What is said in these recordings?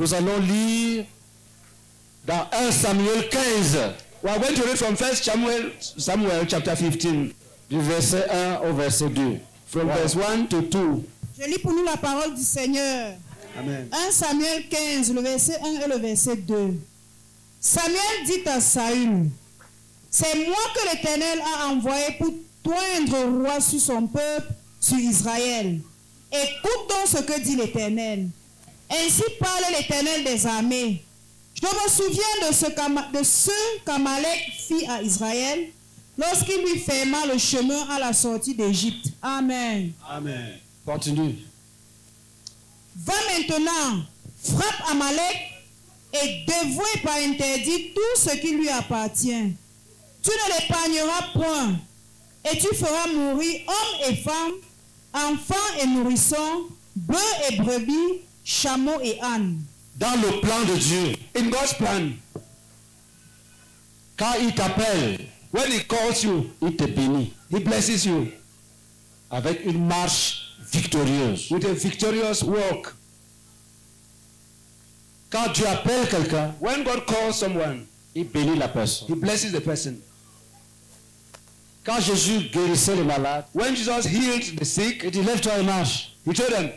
Nous allons lire dans 1 Samuel 15. We are going to read from 1 Samuel chapter 15. Du verset 1 au verset 2. From verse 1 to 2. Je lis pour nous la parole du Seigneur. Amen. 1 Samuel 15, le verset 1 et le verset 2. Samuel dit à Saül, c'est moi que l'Éternel a envoyé pour toindre roi sur son peuple, sur Israël. Écoute donc ce que dit l'Éternel. Ainsi parle l'Éternel des armées. Je me souviens de ce qu'Amalek fit à Israël lorsqu'il lui ferma le chemin à la sortie d'Égypte. Amen. Amen. Continue. Va maintenant, frappe Amalek et dévoue par interdit tout ce qui lui appartient. Tu ne l'épargneras point, et tu feras mourir hommes et femmes, enfants et nourrissons, bœufs et brebis, chameaux et ânes. Dans le plan de Dieu, In God's plan, quand il t'appelle, when He calls you, il te bénit He blesses you avec une marche victorieuse. with a victorious walk. Quand Dieu appelle quelqu'un, When God calls someone, il bénit la personne. He blesses the person. Quand Jésus guérissait les malades, When Jesus healed the sick, il dit lève-toi et marche. He told them,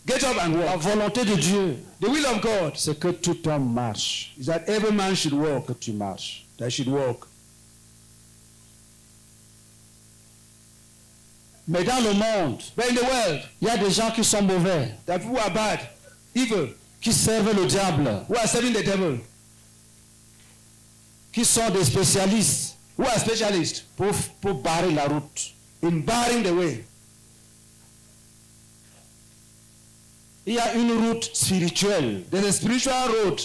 get up and La walk. volonté de Dieu, The will of God c'est que tout homme marche. is that every man should walk, Que tu marches. that should walk. Mais dans le monde, But in the world, il y a des gens qui sont mauvais, that people are bad, evil, qui servent le diable, who are serving the devil, qui sont des spécialistes who are specialists pour barrer la route. in barring the way. Il y a une route spirituelle. There's a spiritual road.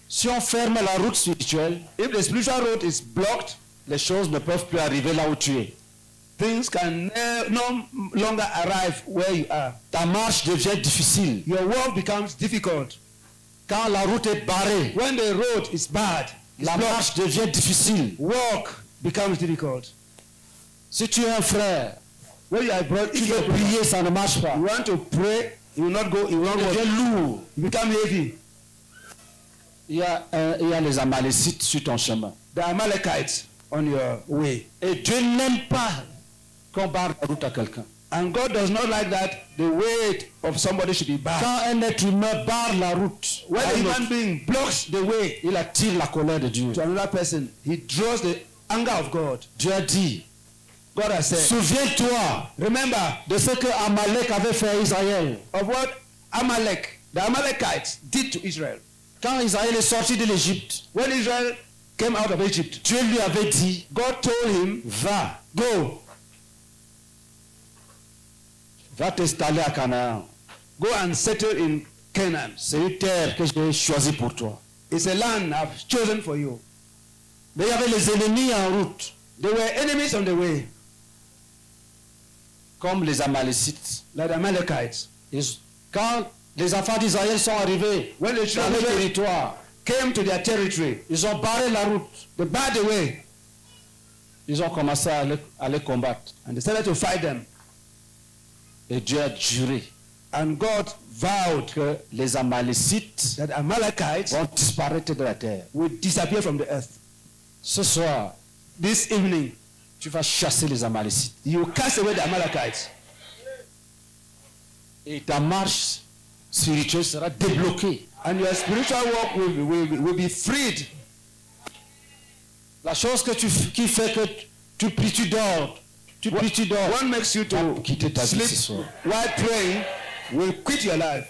Si on ferme la route spirituelle, If the spiritual road is blocked, les choses ne peuvent plus arriver là où tu es. things can no longer arrive where you are. Ta marche devient difficile. Your walk becomes difficult. Quand la route est barrée, When the road is bad, it's la blocked, marche devient difficile. walk becomes difficult. Si tu es un frère, When you are brought, tu if veux you prier, ça ne marche pas. want to pray, you will not go, you will not Tu walk. deviens lourd. You become heavy. Il y a les Amalécites sur ton chemin. The Amalekites on your way. Et Dieu n'aime pas qu'on barre la route à quelqu'un. And God does not like that the way of somebody should be bad. Quand un être humain barre la route, When à a un human autre, being blocks the way il attire la colère de Dieu. to another person, he draws the anger of God. Dieu a dit, God has said, souviens-toi remember de ce que Amalek avait fait à Israël. of what Amalek, the Amalekites did to Israel. Quand Israël est sorti de l'Égypte, When Israel came out of Egypt, Dieu lui avait dit, God told him, va, go t'installer à Canaan. and settle in Canaan. C'est une terre que j'ai choisie pour toi. It's a land I've chosen for you. Mais il y avait les ennemis en route, There were enemies on the way, comme les Amalécites. like the Amalekites. Quand les enfants d'Israël sont arrivés When the dans le children territoire, came to their territory, ils ont barré la route. they barred the way Ils ont commencé à les combattre. and they started to fight them. Et Dieu a juré And God vowed que les Amalécites that Amalekites vont disparaître de la terre. would disappear from the earth. Ce soir, This evening, tu vas chasser les Amalécites. you cast away the Amalekites. Et ta marche spirituelle sera débloquée. And your spiritual walk will be freed. La chose qui fait que tu pries, tu dors. Tu pries, tu dors. What makes you Va to quitter ta vie ce sleep soir. while praying will quit your life.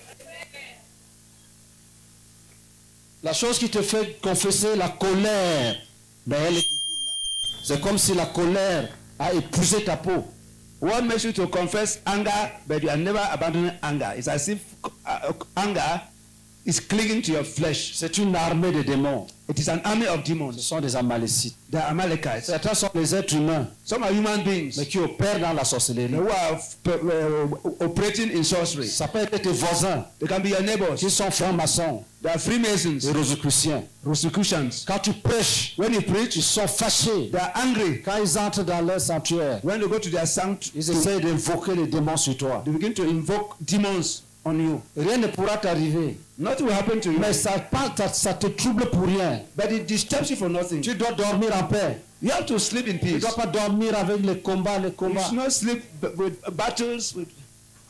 La chose qui te fait confesser la colère, ben elle est toujours là. C'est comme si la colère a épousé ta peau. What makes you to confess anger, but you are never abandoning anger? It's as if anger is clinging to your flesh. C'est une armée de démons. It is an army of Ce demons. sont des Amalécites. The Amalekites. Certains sont des êtres humains, Some are human beings mais qui opèrent dans la sorcellerie. who are operating in sorcery. Ça peut être tes voisins, They can be your neighbors. qui sont francs-maçons, They are Freemasons, des Rosicruciens. Rosicrucians. Quand tu prêches, When you preach, ils sont fâchés. they are angry. Quand ils entrent dans leur sanctuaire, When they go to their sanctuary, ils essaient d'invoquer les démons sur toi. they begin to invoke demons on you. Rien ne pourra t'arriver. Nothing will happen to you. Mais ça te trouble pour rien. But it disturbs you for nothing. Tu dois dormir en paix. You have to sleep in Tu ne peace. dois pas dormir avec les combats, les You combats. should not sleep with battles.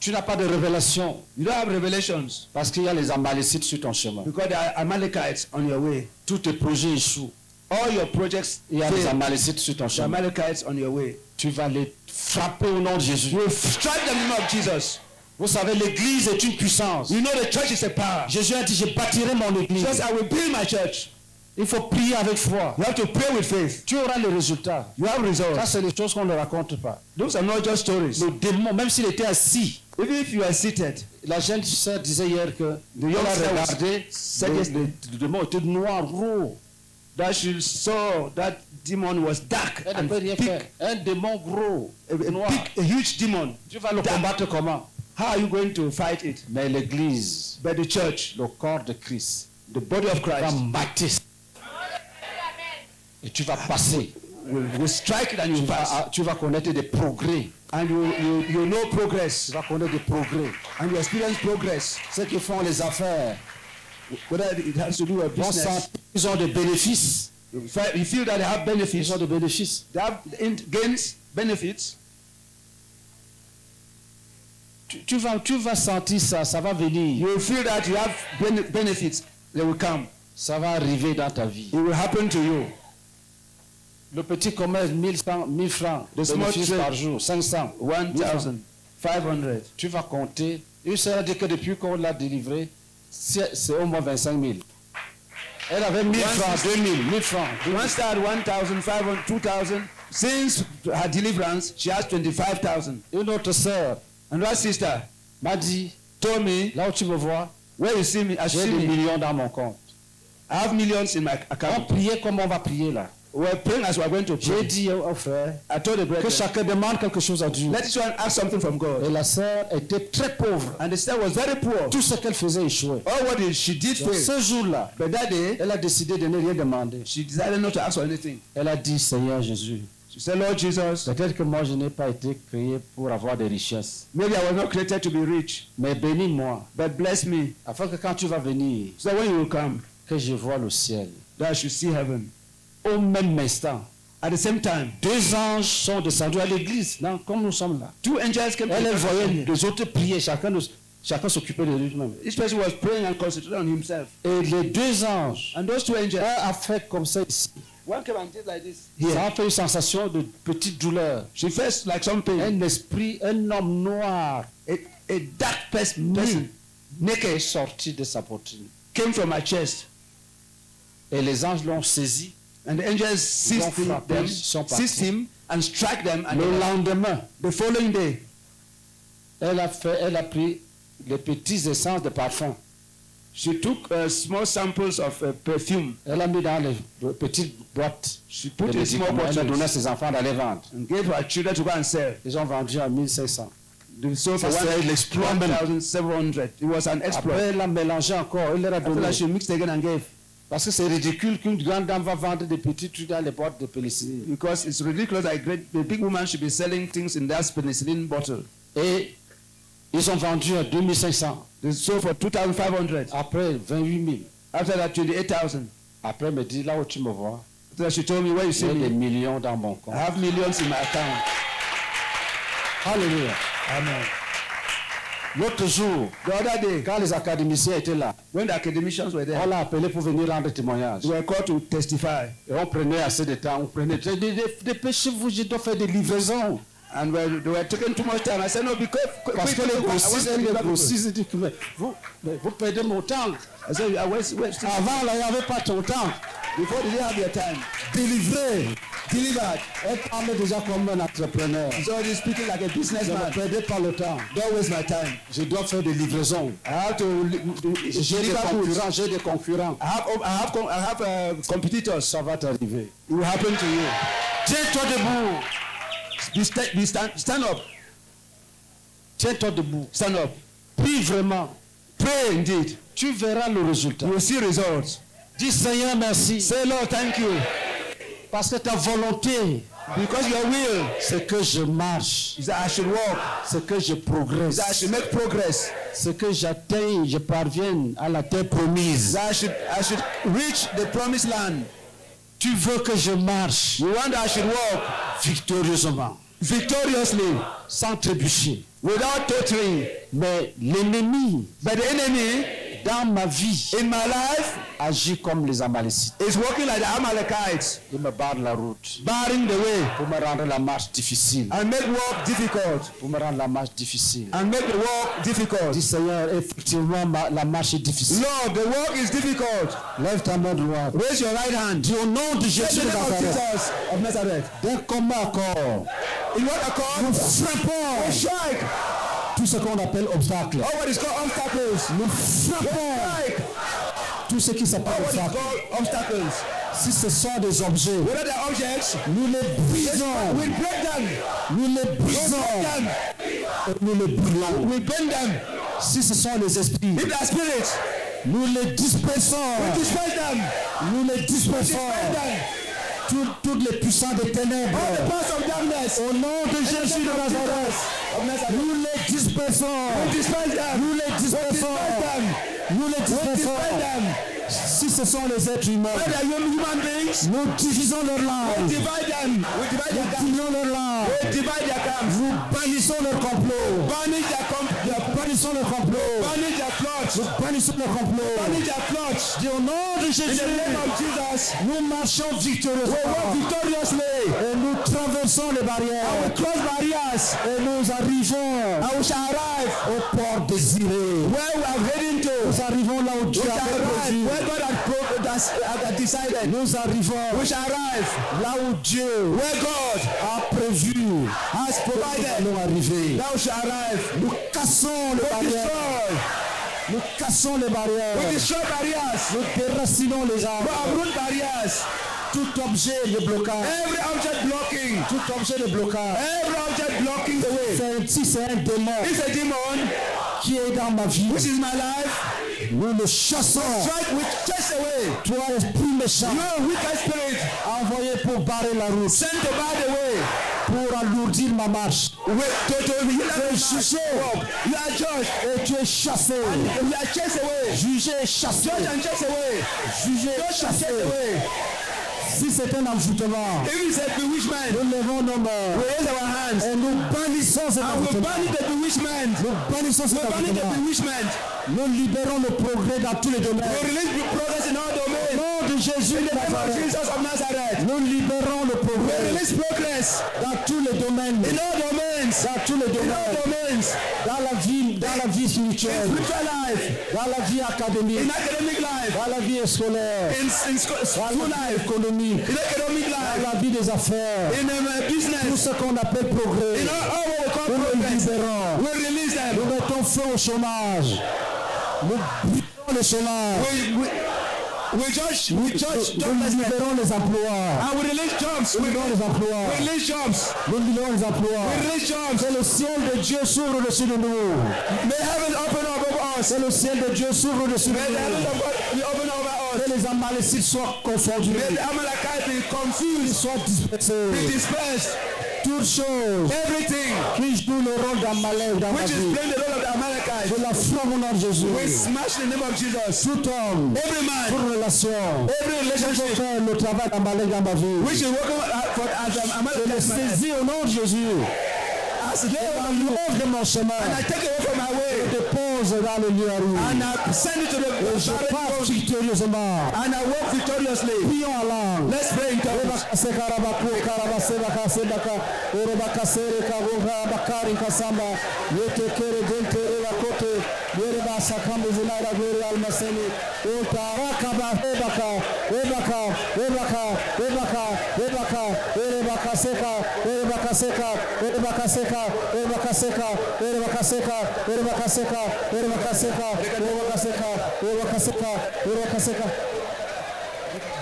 Tu n'as pas de révélation. You don't have revelations. Parce qu'il y a les Amalécites sur ton chemin. Because there are Amalekites on your way. Tous tes projets échouent. All your projects Il y a les fail. Amalécites sur ton The chemin. Amalekites on your way. Tu vas les frapper au nom de Jésus. You will strike the name of Jesus. Vous savez, l'église est une puissance. You know the church is a power. Jésus a dit, je bâtirai mon église. Jesus, I will build my church. Il faut prier avec foi. You have to pray with faith. Tu auras les résultats. You have Ça, results. c'est les choses qu'on ne raconte pas. Those are not just stories. Le démon, même s'il était assis, Even if you are seated, la jeune sœur disait hier que young elle a sir was- regardé, said le démon était noir, gros. that she saw that demon was dark Elle ne and peut rien big, faire. Un démon gros, noir. a huge demon. Tu vas le Dark. combattre comment? How are you going to fight it? Mais l'église, But the church, le corps de Christ, the body of va Christ, bâtir. Et tu vas passer. will strike it and you pass. Tu vas connaître des progrès. And you know progress. Tu vas connaître des progrès. And you experience progress. Ceux qui font les affaires, Whether it has to do with vont business. sentir qu'ils ont des bénéfices. You feel that they have benefits. Ils ont des bénéfices. They have gains, benefits. Tu vas sentir ça, ça va venir. You will feel that you have benefits. They will come. Ça va arriver dans ta vie. It will happen to you. Le petit commerce, 1000 francs, The small bénéfices trade. par jour, 500. 1,500. Tu vas compter. Il s'est dit que depuis qu'on l'a délivré, c'est au moins 25 000. Elle avait 1000 francs, 2000, 1000 francs. Once that 1,500, 2,000. Since her deliverance, she has 25,000. Une autre sœur And that sister m'a dit, told me, là où tu me vois, where you see me, as you j'ai see des me, millions dans mon compte. I have millions in my On account. priait comme on va prier là. We're praying as we're going to J'ai pray. dit aux frères I told the que brethren, chacun demande quelque chose à Dieu. let each one ask something from Et God. la sœur était très pauvre. And the sister was very poor. Tout ce qu'elle faisait échouait. All what she did Donc, fail. ce jour-là, But that day, elle a décidé de ne rien demander. she decided not to ask for anything. Elle a dit, Seigneur Jésus, She said, Lord Jesus, peut-être que moi je n'ai pas été créé pour avoir des richesses, maybe I was not created to be rich, mais bénis-moi, but bless me, afin que quand tu vas venir, so when you will come, que je vois le ciel. that I should see heaven. Au même instant, At the same time, 2 anges sont descendus à l'église, non, comme nous sommes là. 2 angels came Elle to voyait the les autres prier, chacun s'occupait de lui-même. Each person was praying and concentrating on himself. Et les 2 anges, And those 2 angels, un a fait comme ça ici. one came and did like this. Ça Here. a fait une sensation de petite douleur. She felt like some pain. Un esprit, un homme noir, A dark person, est naked, sorti de sa poitrine. came from my chest. Et les anges l'ont saisi. And the angels seized ont frappé, them, ils sont partis. seized him, and struck them. And Le lendemain, the following day, elle a pris les petits essences de parfum. she took small samples of perfume. Elle a mis dans les petites boîtes. She de put in small médicaments. Elle a donné à bottles ses enfants d'aller vendre. and gave her children to go and sell. Ils ont vendu à 1500. They sold for Ça, c'est l'exploit même. 1,700. It was an exploit. Après, elle a mélangé encore. Elle leur a After donné. that, she mixed again and gave. Parce que c'est ridicule qu'une grande dame va vendre des petits trucs dans les boîtes de pénicilline. Because it's ridiculous that the big woman should be selling things in that penicillin bottle. Et ils ont vendu à 2500. They sold for 2,500. Après, 28 000. After that, 28,000. Après, elle me dit, là où tu me vois, After that, she told me, where you see j'ai des me, millions dans mon I compte. have millions in my account. Alléluia. Amen. L'autre jour, The other day, quand les académiciens étaient là, when the academicians were on there, l'a appelé pour venir rendre témoignage. they were called to testify. Et on prenait assez de temps, on prenait. Dépêchez-vous, je dois faire des livraisons. And they were taking too much time. I said, no, because Parce que les grossistes, ils disent que mais vous perdez mon temps. I said, where's Avant, là, il n'y avait pas ton temps. before they didn't have their time. Délivré. Delivered. Elle parlait déjà comme un entrepreneur. So he's speaking like a Je ne businessman. perdais pas le temps. Don't waste my time. Je dois faire des livraisons. I have to J'ai des deliver goods. concurrents, j'ai des concurrents. I have competitors. Ça va t'arriver. It will happen to you. Tiens-toi debout. Stand up. Tiens-toi debout. Stand up. Prie vraiment. Pray indeed. Tu verras le résultat. You will see results. Dis Seigneur merci. Say, Lord, thank you. Parce que ta volonté Because your will c'est que je marche, is that I should walk, c'est que je progresse, that I should make progress, c'est que j'atteigne, je parvienne à la terre promise. that I should reach the promised land. Tu veux que je marche You want that I should walk victorieusement, victoriously, sans trébucher. without tottering. Mais l'ennemi But the enemy dans ma vie in my life agit comme les Amalécites. is walking like the Amalekites, Il me barre la route barring the way pour me rendre la marche difficile. and make walk difficult. Pour me rendre la marche difficile. And make the walk difficult. Dis Seigneur, effectivement, la marche est difficile. Lord, the walk is difficult. Lève ta main droite. Raise your right hand. Dis au nom de In Jésus the de name of Nazareth. Jesus of Nazareth. D'un combat accord, In what accord? nous frappons Strike. tout ce qu'on appelle obstacle. Or what is called obstacles. Nous frappons Strike. tout ce qui s'appelle Or what is obstacle. called obstacles. Si ce sont des objets, Whether they're objects, nous les brisons. we break them. Nous les We brisons. break them. Et nous les brûlons. We bend them. Si ce sont les esprits, If they're spirits, nous les dispersons. we dispel them. Nous les dispersons. Dispel them. Toutes les puissances des ténèbres. All the powers of darkness. Au nom de Jésus de Nazareth, Of Nazareth. nous les dispersons. We dispel them. Nous les We dispersons. dispel them. Nous les We dispel dispersons. them. Si ce sont les êtres humains, Whether they're human beings, nous divisons leur we langue. divide them. We divide their camp. Divisons leur langue. We divide their camp. Nous bannissons leur complot. Banish their camp. Nous bannissons leur complot. Banish their plots. Nous bannissons leur complot. Banish their plots. Dis au nom de In Jésus, the name of Jesus, nous marchons we victorieusement. walk victoriously. Et nous traversons les I barrières. will cross barriers. Et nous arrivons I will shall arrive au port désiré. where we are heading to. Nous arrivons là où We Dieu shall a arrive prévu. where God has decided. Nous arrivons We shall arrive là où Dieu where God a prévu. has Nous provided. allons arriver. Thou shall arrive. Nous cassons les We barrières. destroy. Nous cassons les barrières. We destroy barriers. Nous déracinons les We arbres. uproot barriers. Tout objet de blocage. Every object blocking. Tout objet de blocage. Every object blocking the way. Si c'est un démon It's a demon, qui est dans ma vie, which is my life. nous le chassons. Strike, we chase away. Toi, esprit méchant, You wicked spirit, envoyé pour barrer la route, sent to bar the way. pour alourdir ma marche. To Tu es jugé You are judged. et tu es chassé. We are chased away. Jugé et chassé. Judge and chase away. Jugé et Judge and chase chassé. away. Si c'est un envoûtement, If it's a bewitchment, nous levons nos we mains raise our hands et nous bannissons cet and we envoûtement. banish the bewitchment. Nous bannissons We cet banish the envoûtement. bewitchment. Nous libérons le progrès dans tous les domaines. We release progress in all Au domains. nom de Jésus In de the name of Nazareth, Jesus of Nazareth. nous libérons le We progrès release progress dans tous les domaines. in all domains. Dans tous les In all domaines. domains. Dans la vie In spirituelle, spiritual life. dans la vie académique, In academic life. dans la vie scolaire, In school dans la vie life. économique, In economic dans life. la vie des affaires, In tout business. ce qu'on appelle progrès, In all what we call nous le progress. libérons. We release Nous them. mettons fin au chômage. Nous brisons le chômage. We judge Nous joblessness. libérons les emplois. And we release jobs. Nous libérons les emplois. We release jobs. Nous libérons les emplois. We release jobs. Que le ciel de Dieu s'ouvre au-dessus de nous. May heaven open up over us. Que le ciel de Dieu s'ouvre au-dessus de May the heavens nous. of God be open over us. Que les Amalécites soient confondus. May the Amalekites be Qu'ils confused, soient be dispersés. dispersed. Toutes choses Everything qui jouent le rôle d'Amalek dans ma which is vie. playing the role of the Amalekites. Je la frappe au nom de Jésus. We smash the name of Jesus. Tout homme, Every man, toute relation, every je relationship faire le travail d'Amalek dans ma vie. which is working as an Je le Amalekite man. saisis au nom de Jésus. As Je they m'enlève de mon chemin. and I take it away from my Je way dépose dans le lieu à rouge. and I send it to the Et je barren passe road victorieusement. and I walk victoriously. Prions en langue. Let's pray in tongues.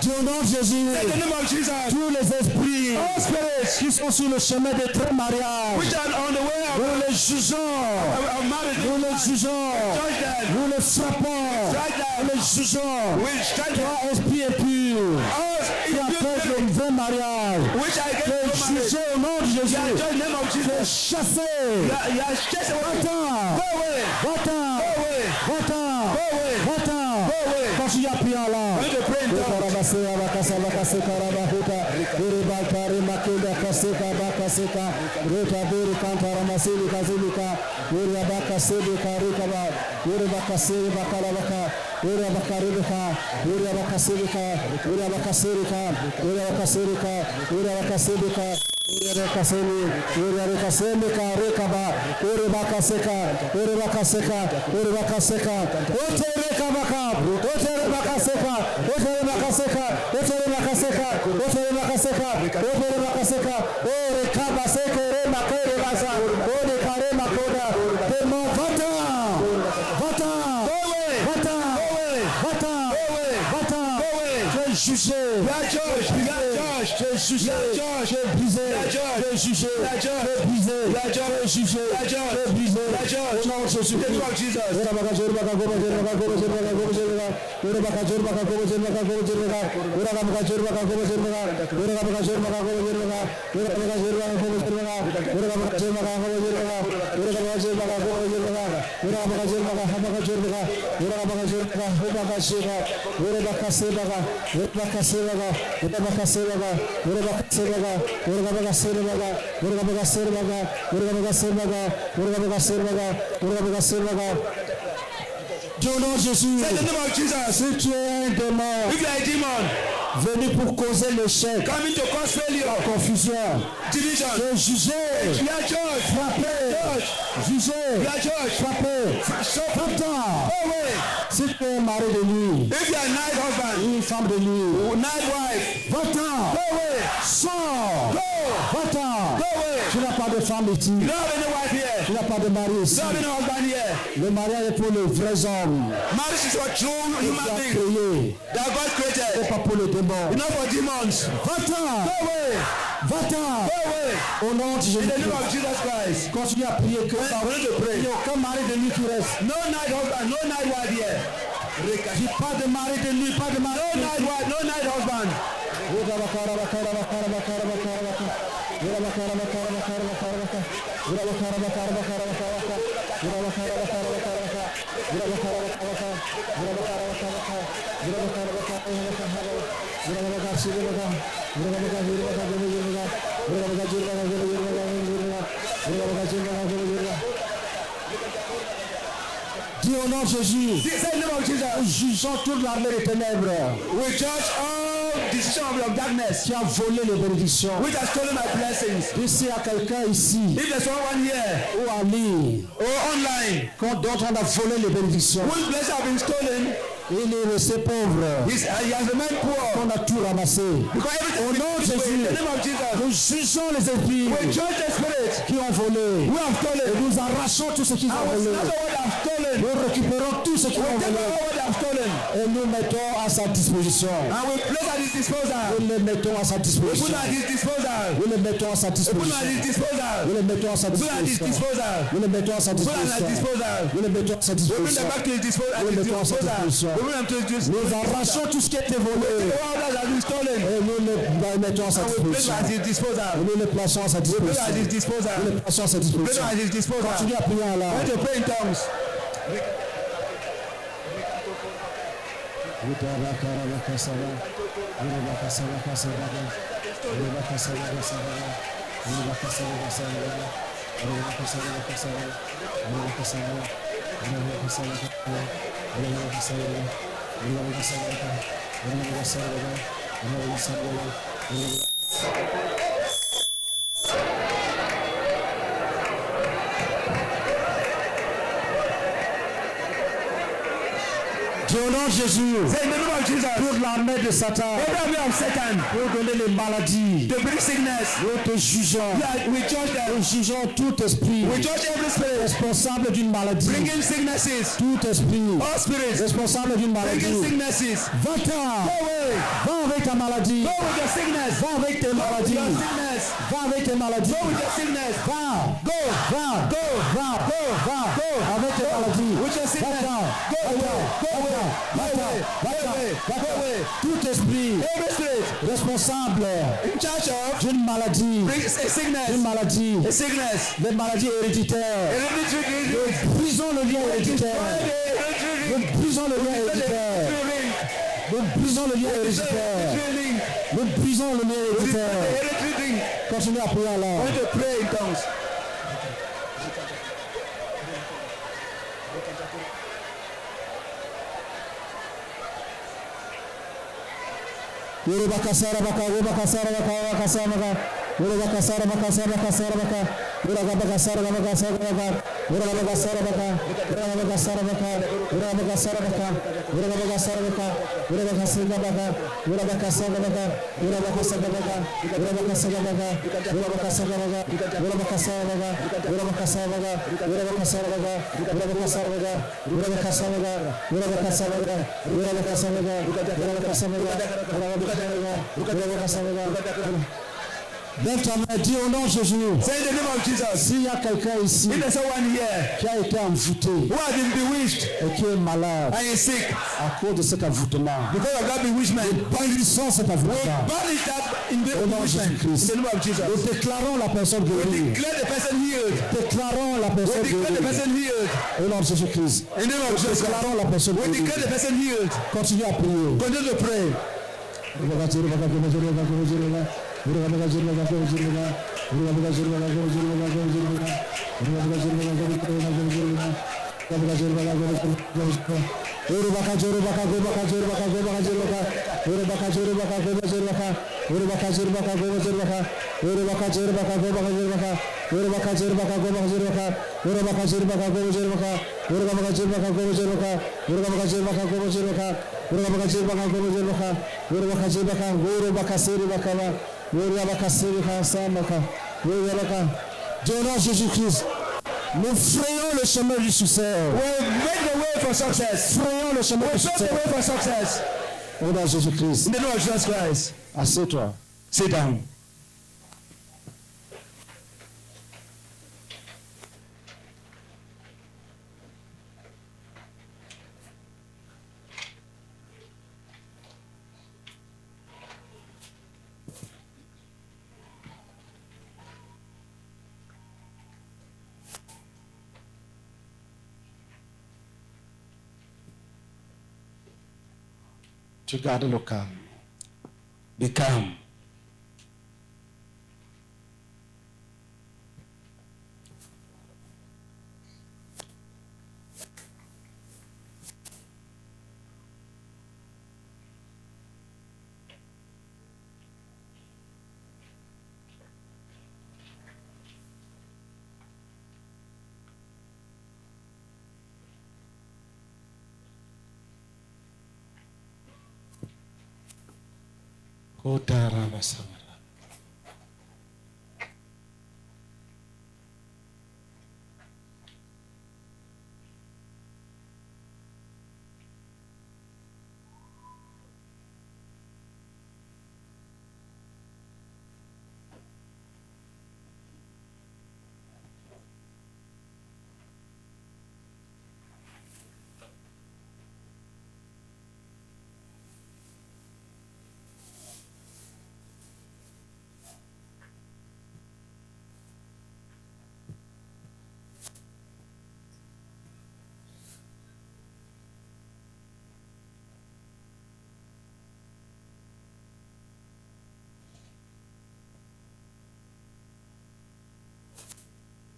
Dieu, au nom de Jésus, In the name of Jesus, tous les esprits all spirits qui sont sur le chemin des très mariages, which are on the way nous les jugeons, of marriage, nous les jugeons, judge them, nous les frappons, strike nous them, les jugeons. we strike them. Toi, esprit impur, All qui appelle le un vrai mariage. which are Tu es against no jugé marriage. au nom de You Jésus. are judged in the name of Tu es Jesus. chassé. You are chased away. Va-t'en. Go away. Va-t'en. Go away. Va-t'en. Go away. Va-t'en. Go away. Continue à prier là. I'm going to pray in tongues. Jugé, You are judged. You are judged. tu es jugé, You are tu judged. es brisé, You are tu judged. es jugé, You are tu judged. es brisé, You are tu judged. es jugé, You are tu judged. es brisé. You are judged. Au nom de Jésus. In the name of Jesus. Dieu au nom de Jésus. Say the name of Jesus. Si tu es un démon If you are a demon, venu pour causer l'échec, coming to cause failure, la confusion, division, tu es jugé, you are judged. frappé, jugé, You are judged. frappé, frappant. Go away. Si tu es un mari de nuit, If you are a night husband, une femme de nuit, night wife, va-t'en, go away. sors, Go. va-t'en. Go away. Tu n'as pas de femme ici, You don't have any wife here. tu n'as pas de mari You ici. don't have any husband here. Le mariage est pour les vrais hommes. Marriage is for true Tu human as beings créé, that God created. c'est pas pour les démons. Not for demons. Va-t'en, Go away. va-t'en. Go away. Au nom de In the name Jésus. of Jesus Christ. Continue à prier que I'm going to pray. il n'y a aucun mari de nuit qui reste. No night husband, no night wife here. Dis pas de mari de nuit, pas de mari No de night nuit. wife, no night husband. Dis au nom de Jésus. Say the name of Jesus. Nous jugeons toute l'armée des ténèbres We judge all decision of darkness qui a volé les bénédictions. which has stolen my blessings. Dis s'il y a quelqu'un ici If there's someone here ou en ligne or online dont on a volé les bénédictions, whose blessings have been stolen, il est resté pauvre. he has remained poor. On a tout ramassé. Because everything Au is nom de taken away. In Jésus, the name of Jesus. nous jugeons les esprits We judge the spirits qui ont volé. who have stolen. Et nous arrachons tout ce qu'ils ont And we volé. snatch what they have stolen. Nous récupérons tout ce qu'ils We ont take volé. over what they have stolen. Et nous mettons à sa disposition. And we place at his disposal. Nous les mettons à sa We put disposition. at his disposal. Nous les mettons à sa We put at disposition. his disposal. Nous les mettons à sa Put at his disposition. disposal. Nous les mettons à sa Put at his disposition. disposal. Nous les mettons à sa We bring them disposition. back to his disposal. We mettons à sa disposition. We bring them to his Nous disposal. arrachons tout ce qui a été volé. All that has been stolen. Et nous les mettons à sa And we place disposition. at his disposal. Et nous les plaçons à sa We place at his disposition. disposal. Nous les plaçons à sa Place disposition. at his disposal. Continue à prier en We langue. want to pray in tongues. Dieu au nom de Jésus. Say in the name of Jesus. Pour l'armée de Satan. Every army of Satan Pour donner les maladies. to bring sickness. Nous te jugeons. We judge them. Nous jugeons tout esprit We judge every spirit responsable d'une maladie. bringing sicknesses. Tout esprit All spirits responsable d'une bringing maladie. sicknesses. Va-t'en. Go away. Va avec ta maladie. Go with your sickness. Va avec tes Go with maladies. your sickness. Va avec tes maladies. Go with your sickness. Va. Go. Va. Go. Va. Go. Va avec tes maladies. Tout esprit responsable d'une maladie, les maladies héréditaires, nous brisons le lien héréditaire. Nous brisons le lien héréditaire. Nous brisons le lien héréditaire. Nous brisons le lien héréditaire. Continuez à prier alors. Yoruba kasara baka, yoruba kasara baka, kasara baka, yoruba kasara baka, kasara baka, yoruba kasara baka, kasara baka, yoruba kasara baka, yoruba kasara baka, yoruba kasara baka, yoruba kasara baka, yoruba kasara baka, yoruba kasara baka, yoruba kasara baka, yoruba kasara baka, yoruba kasara baka, yoruba kasara baka, yoruba kasara baka, yoruba kasara baka, yoruba kasara baka, yoruba kasara baka, yoruba kasara baka, yoruba kasara baka, yoruba kasara baka. Lève ta main, dis au nom de Jésus. Say the name of Jesus. S'il y a quelqu'un ici If there's someone here qui a été envoûté who has been bewitched et qui est malade and is sick à cause de cet envoûtement, because of that bewitchment, bannissons cet we envoûtement. banish that in the Au nom de bewitchment. In Jésus-Christ. the name of Jesus. Nous déclarons la personne We guérie. declare the person healed. Déclarons la personne We declare the guérie. person healed. Au nom de Jésus-Christ. In the name of Jesus. Déclarons la personne We declare the guérie. person healed. Continue à prier. Continue to pray. Jésus-Christ, nous frayons le chemin du succès. We make the way for success. Frayons le chemin du We make the succès. way for success. Au nom de Jésus-Christ. In the name of Jesus Christ. Assieds-toi. Sit down. Tu gardes le calme. Be calm.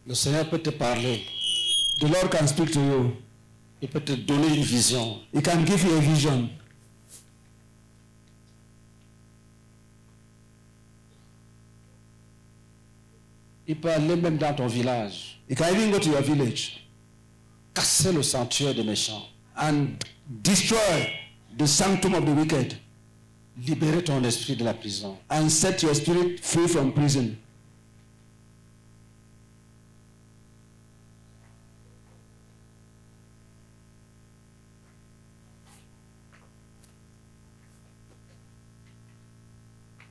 Le Seigneur peut te parler. The Lord can speak to you. Il peut te donner une vision. He can give you a vision. Il peut aller même dans ton village, He can even go to your village casser le sanctuaire des méchants, and destroy the sanctum of the wicked libérer ton esprit de la prison. and set your spirit free from prison.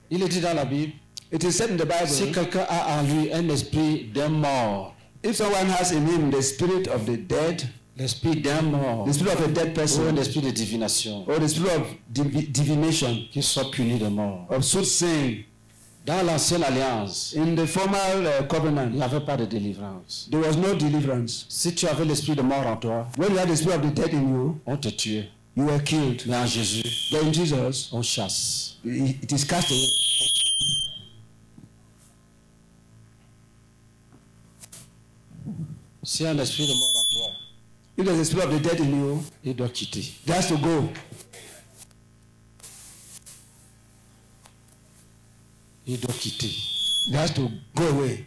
Il est dit dans la Bible, It is said in the si Bible, quelqu'un a en lui un esprit d'un mort, If someone has in him the spirit of the dead, l'esprit d'un mort, the spirit of a dead ou person, un esprit de divination, or the spirit of divination, qui soit puni de mort. of soothsaying, Dans l'ancienne alliance, in the former il covenant, n'y avait pas de délivrance. there was no deliverance. Si tu avais l'esprit de mort en toi, When you had the spirit of the dead in you, on te tuait. you were killed. Mais en Jésus, But in Jesus, on chasse. it is cast away. Si un esprit de mort en toi, If there's a spirit of the dead in you, il doit quitter. it has to go. Il doit quitter. It has to go away.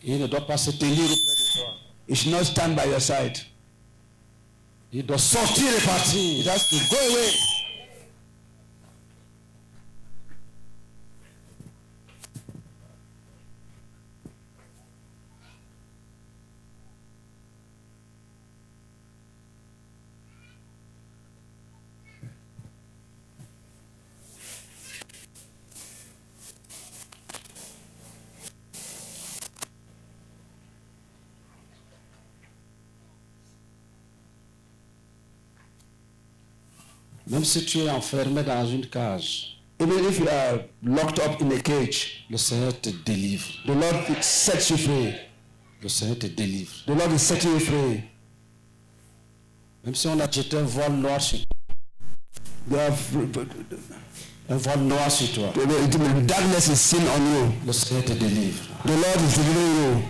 Il ne doit pas se tenir auprès de toi. It should not stand by your side. Il doit sortir et It partir. has to go away. Même si tu es enfermé dans une cage, Even if you are locked up in a cage, le Seigneur te délivre. the Lord sets you free. Le Seigneur te délivre. The Lord is setting you free. Même si on a jeté un voile noir sur toi, They have, un voile noir sur toi, the darkness is seen on you. le Seigneur te délivre. The Lord is delivering you.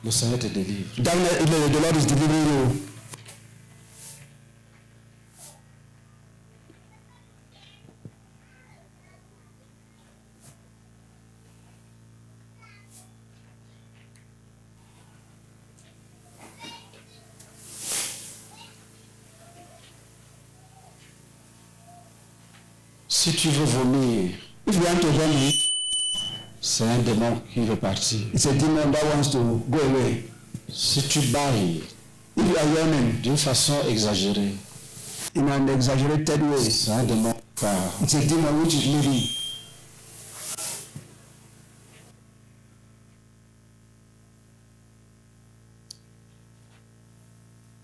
Le Seigneur te délivre. The Lord is delivering you. Si tu veux vomir, If you want to vomit, c'est un démon qui veut partir. it's a demon that wants to go away. Si tu bailles If you are yawning d'une façon exagérée, in an exaggerated way, c'est un démon qui part. it's a demon which is leaving.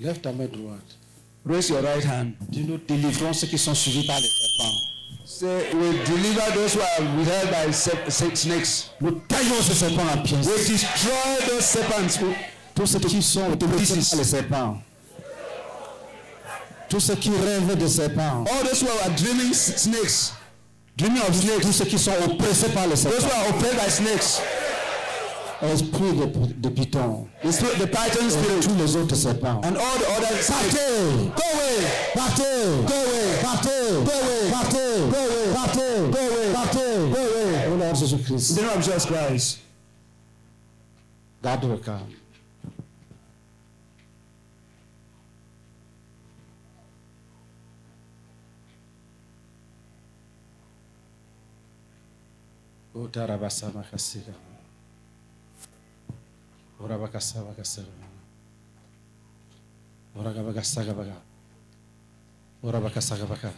Lève ta main droite. Raise your right hand. Dis nous délivrons ceux qui sont suivis par les serpents. Say, we deliver those who are withheld by snakes. Nous taillons ces serpents en pièces. We destroy those serpents. Tous ceux qui sont oppressés par les serpents. Tous ceux qui rêvent de serpents. All those who are dreaming snakes. Dreaming of snakes. Tous ceux qui sont oppressés par les Those who serpents. are oppressed by snakes. Esprit de python. The python Et spirit. tous les autres serpents. And all the other snakes. Go away! Partez! Go away! Partez! Go away! Partez! Go away! Partez! Go away! Partez! Go away! Au nom de Jésus-Christ. In the name of Jesus Christ. Garde le calme. Utarabasa makasira. Urabakasa bakasira. Uragabakasa gabaka. Urabakasa gabaka.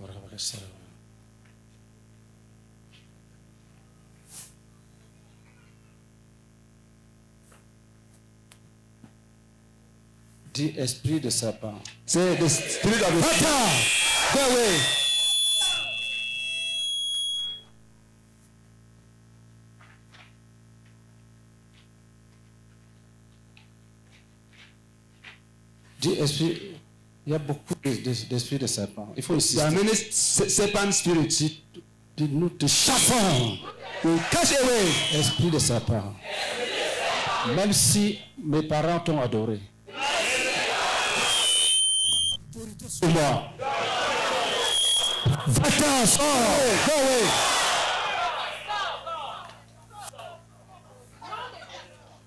Urabakasa. Dis esprit de serpent. Say the spirit of the go away. Dis esprit. Il y a beaucoup d'esprits de serpent. Il faut There are insister. many serpent spirits. Nous te chassons. We catch away. Esprit de serpent. Même si mes parents t'ont adoré. Sur moi. Va-t'en, sors. Go away.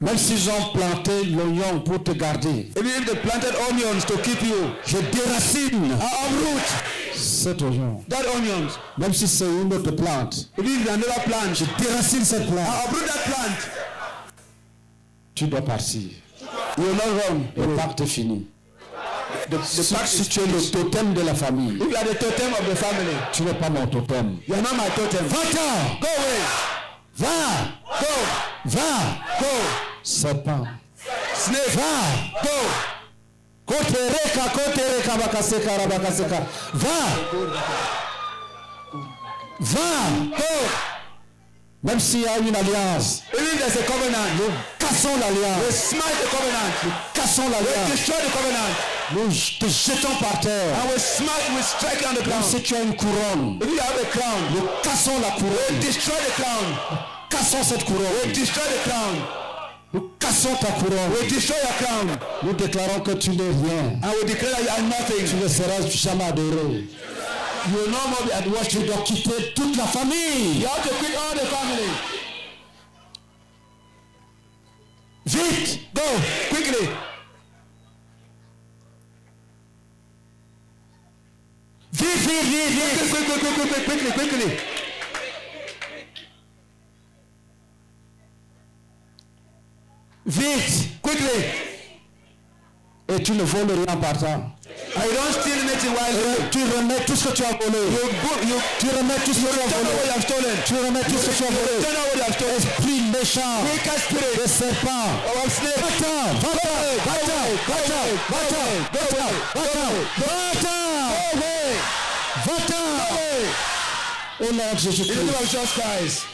Même s'ils ont planté l'oignon pour te garder. Even if they planted onions to keep you, Je déracine. uproot Cet oignon, that onions, même si c'est une autre plante, if it's another plant, je déracine cette plante. I uproot that plant. Tu dois partir. You will not run. Le pacte est fini. The Si, plant si is tu es le totem de la famille, if you are the totem of the family, tu n'es pas mon totem. you are not my totem. Va-t'en! Go away. Va! Go. Va! Go. Serpent. Snake. Va! Go. Kotereka bakaseka rabakaseka. Va! Va! Go. Même s'il y a une alliance, Even there's a covenant, nous cassons we l'alliance. smite the covenant. Cassons We l'alliance. destroy the covenant. Nous te jetons par terre. And we smite, we strike on the Même ground. si tu as une couronne, If you have a crown, nous cassons la couronne. destroy the crown. Cassons cette couronne. Destroy the crown. Nous cassons ta couronne. We destroy your crown. Nous déclarons que tu n'es rien. And we declare that you are Tu nothing. ne seras jamais adoré. You will no more be at worship. Tu dois quitter toute la famille. You have to quit all the family. Vite! Go quickly. Vite, vite, vite, vite! Quickly. Vite! Quickly. Et tu ne voles rien en partant. And you don't steal anything while you Tu remets tout ce que tu as volé. Tu remets tout ce que tu as turn over what volé. you have stolen. Tu remets tout ce que tu as volé. Turn over what you have stolen. Esprit méchant. Wicked spirit. Des serpents. Of snake. Va-t'en! Va-t'en! Va-t'en! Va-t'en! Va-t'en! Va-t'en! Va-t'en! Va-t'en! Va-t'en! Au nom de In the name Jésus-Christ. of Jesus Christ.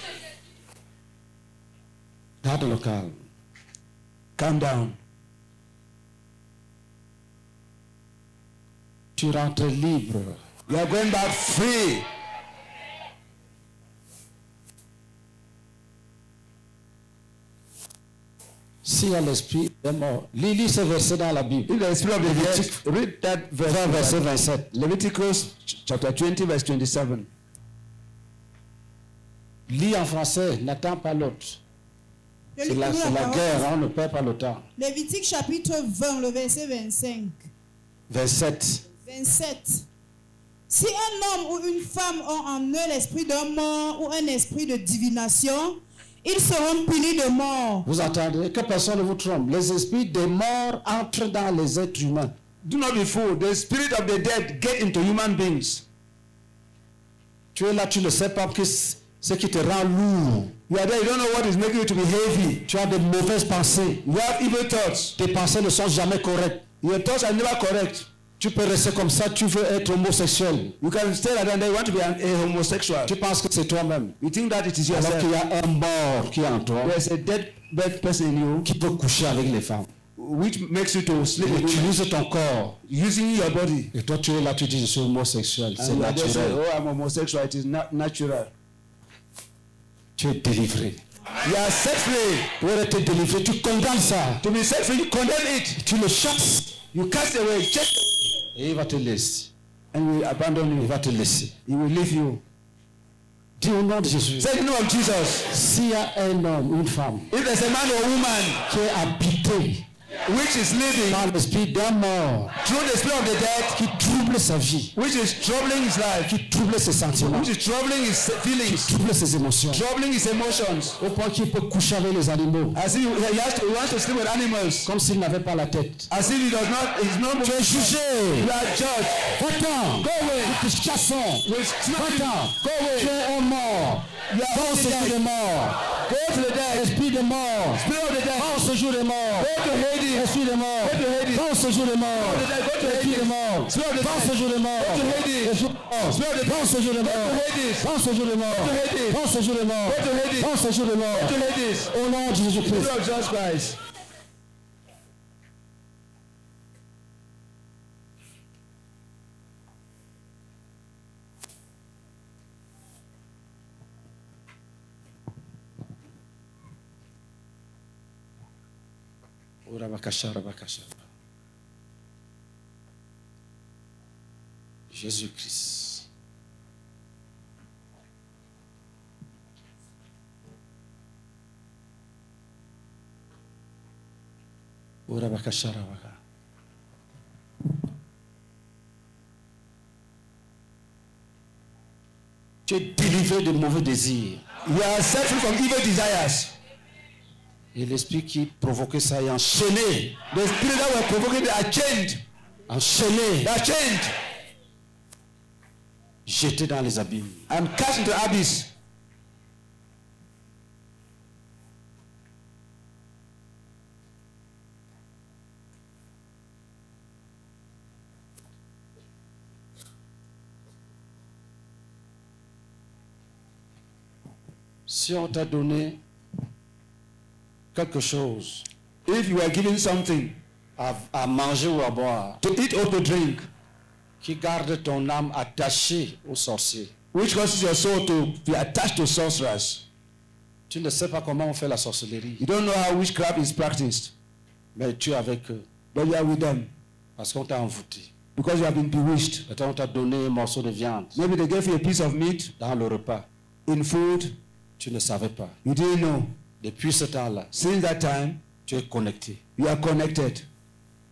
Garde le calme. Calm down. Tu rentres libre. You are going back free. S'il y a l'esprit des morts, lis ce verset dans la Bible. In the spirit of the Levitic dead, read that 20, verset verse. 27. Leviticus chapter 20 verse 27. Lis en français, n'attends pas l'autre. Je C'est lis la, pour nous c'est la parole. guerre, on ne perd pas le temps. Lévitique chapitre 20, le verset 25. 27. 27. Si un homme ou une femme ont en eux l'esprit d'un mort ou un esprit de divination, ils seront punis de mort. Vous entendez? Que personne ne vous trompe. Les esprits des morts entrent dans les êtres humains. Do not be fooled. The spirit of the dead get into human beings. Tu es là, tu ne sais pas ce qui te rend lourd. You are there, you don't know what is making you to be heavy. Tu as de mauvaises pensées. You have evil thoughts. Tes pensées ne sont jamais correctes. Your thoughts are never correct. Tu peux rester comme ça, tu veux être homosexuel. You can stay like that and you want to be a homosexual. Tu penses que c'est toi-même. You think that it is Alors yourself. qu'il y a un mort qui est en toi, There's a dead person in you qui peut coucher avec les femmes. which makes you to sleep Il with women. utilise ton corps. Using your body. Et toi, tu es là, tu dis, je suis homosexuel. C'est And you are there saying, naturel. oh, I'm homosexual. It is not natural. Tu es délivré. You are set free. Pour être délivré, tu condamnes ça. To be set free, you condemn it. Tu le chasses. You cast away, chase away. Et il va te laisser. And he will abandon Il you. va te laisser. He will leave you. Dis au nom de Jésus. Say the name of Jesus. S'il y a un homme, une femme, If there's a man or woman qui est habité which is living dans l'esprit d'un mort, through the spirit of the dead, qui trouble sa vie, which is troubling his life, qui trouble ses sentiments, which is troubling his qui feelings, trouble ses émotions, troubling his emotions, au point qu'il peut coucher avec les animaux, as if he wants to sleep with animals, comme s'il n'avait pas la tête. as if he's not. Tu es jugé. You are judged. Va-t'en. Go away. Nous te chassons. We'll smack you. Va-t'en. Go away. Tu es un mort. You are Va au séjour dead. des morts. Go to the dead. Esprit des morts. Spirit of the dead. Va au séjour des morts. Go to Hades. Esprit des morts. Go to Hades. Va au séjour des morts. Go to the dead. Go to Esprit des Hades. morts. Spirit of the Va au dead. séjour des morts. Go to Hades. Esprit des morts. Spirit of the Va au séjour des Go morts. to Hades. Va au séjour des morts. Go to Hades. Va au séjour des morts. Go to Hades. Va au séjour des morts. Go to Hades. Au nom de In the Jésus-Christ. name of Jesus Christ. Jésus-Christ. Tu es délivré de mauvais désirs. You are set free from evil desires. Et l'esprit qui provoquait ça est enchaîné. The spirit that were provoking, they are chained. Enchaîné. They are chained. Jeté dans les abîmes. And cast into the abyss. Si on t'a donné quelque chose If you are given something à manger ou à boire, to eat or to drink, qui garde ton âme attachée au sorcier, which causes your soul to be attached to sorcerers, tu ne sais pas comment on fait la sorcellerie, you don't know how witchcraft is practiced, mais tu es avec eux but you are with them parce qu'on t'a envoûté. because you have been bewitched. Peut-être on t'a donné un morceau de viande Maybe they gave you a piece of meat dans le repas. in food, Tu ne savais pas. you didn't know. Depuis ce temps-là, Since that time, tu es connecté. you are connected.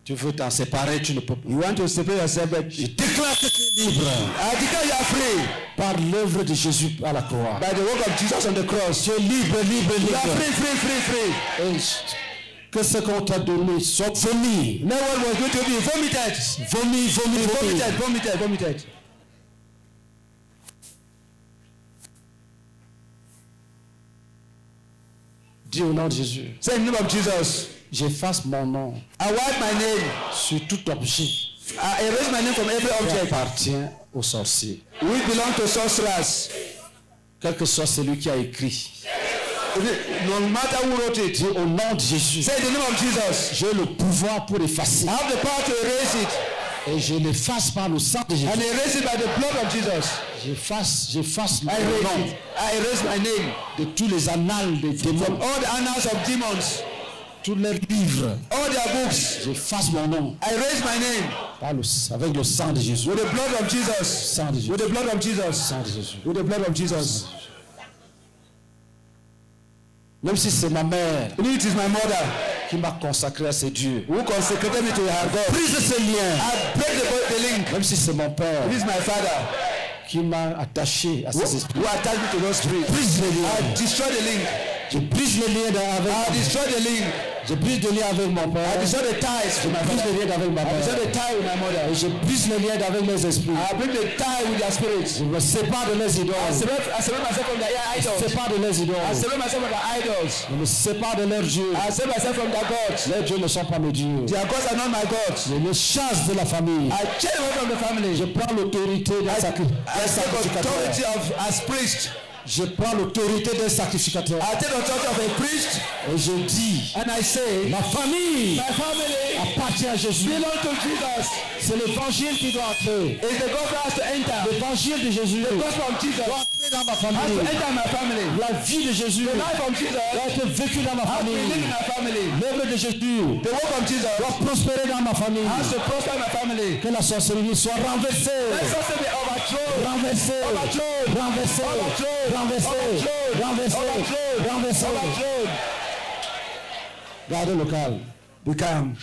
Tu veux t'en séparer, tu ne peux pas. You want to separate yourself, but Je déclare que tu es libre I declare you are free par l'œuvre de Jésus à la croix. by the work of Jesus on the cross. Tu es libre, libre, You are libre. free, free, free, free. Et que ce qu'on t'a donné soit vomi. No one was going to be vomited. Vomi, vomi, vomi. Vomited, vomited, vomited. Dis au nom de Jésus, Say in the name of Jesus, j'efface mon nom I wipe my name. sur tout objet I erase my name from every qui object appartient au sorcier. which belong to sorcerers. Quel que soit celui qui a écrit. No matter who wrote it. Dis au nom de Jésus, Say in the name of Jesus. j'ai le pouvoir pour effacer. I have the power to erase it Et je l'efface par le sang de Jésus. and erase it by the blood of Jesus. J'efface I le erase nom it. I erase my name de tous les annales des from démons, all the annals of demons, tous leurs livres. all their books. J'efface mon nom I erase my name avec le sang de Jésus. with the blood of Jesus. Sang de Jésus. With the blood of Jesus. Sang de Jésus. With the blood of Jesus. Même si c'est ma mère It is my mother qui m'a consacré à ces dieux. who consecrated me to her God. Brise ce lien. I break the link. Même si c'est mon père It is my father qui m'a attaché à ces esprits. who attached me to those spirits. Brise le lien. I destroy the link. Je brise le lien I avec. destroy the link. Je brise le lien avec mon père. I destroy the ties Je with my brise father. le lien avec ma I destroy mère. the tie with my mother. Et je brise le lien avec mes esprits. I break the tie with their spirits. Je me sépare de leurs I idoles. separate myself from their Je me idols. sépare de leurs I idoles. separate myself from their idols. Je me sépare de leurs dieux. I separate myself from their gods. Leurs dieux ne sont pas mes dieux. Their gods are not my gods. Je les chasse de la famille. I change away from the family. Je prends l'autorité d'un I sacrificateur. take authority as priest. Je prends l'autorité d'un sacrificateur. I take authority of a priest Et je dis, and I say, ma famille my family appartient à Jésus. belongs to Jesus. C'est l'évangile qui doit entrer. It's the gospel has to enter. L'évangile de Jésus The doit gospel of Jesus entrer dans ma has to famille. enter my family. La vie de Jésus The life of Jesus doit être vécue dans ma has to live in famille. my family. L'œuvre de Jésus The work of Jesus doit prospérer dans ma famille. has to prosper my family. Que la sorcellerie soit renversée. Let us be overthrown. Renversée. Overthrown. Renversée. Overthrown. Renversée. Renversée. Overthrown. Renversée. Overthrown. Gardez le calme. Be calm.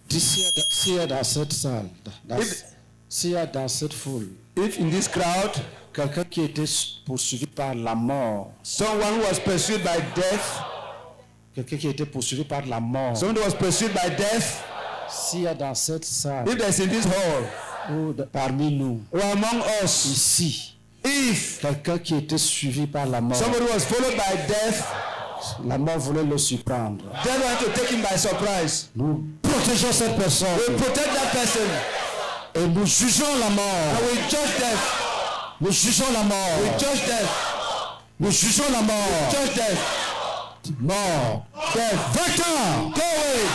S'il y a dans cette salle, If- s'il y a dans cette foule, If in this crowd, quelqu'un qui était poursuivi par la mort, someone who was pursued by death, quelqu'un qui était poursuivi par la mort, someone who was pursued by death, s'il y a dans cette salle, if there's in this hall ou parmi nous, or among us, ici, if quelqu'un qui était suivi par la mort, somebody was followed by death, la mort voulait le surprendre. death wanted to take him by surprise. Nous protégeons cette personne We protect that person et nous jugeons la mort. and we judge death. Nous jugeons la We mort. judge death. Nous jugeons la mort. Judge death. Mort. Death. Va-t'en. Go away.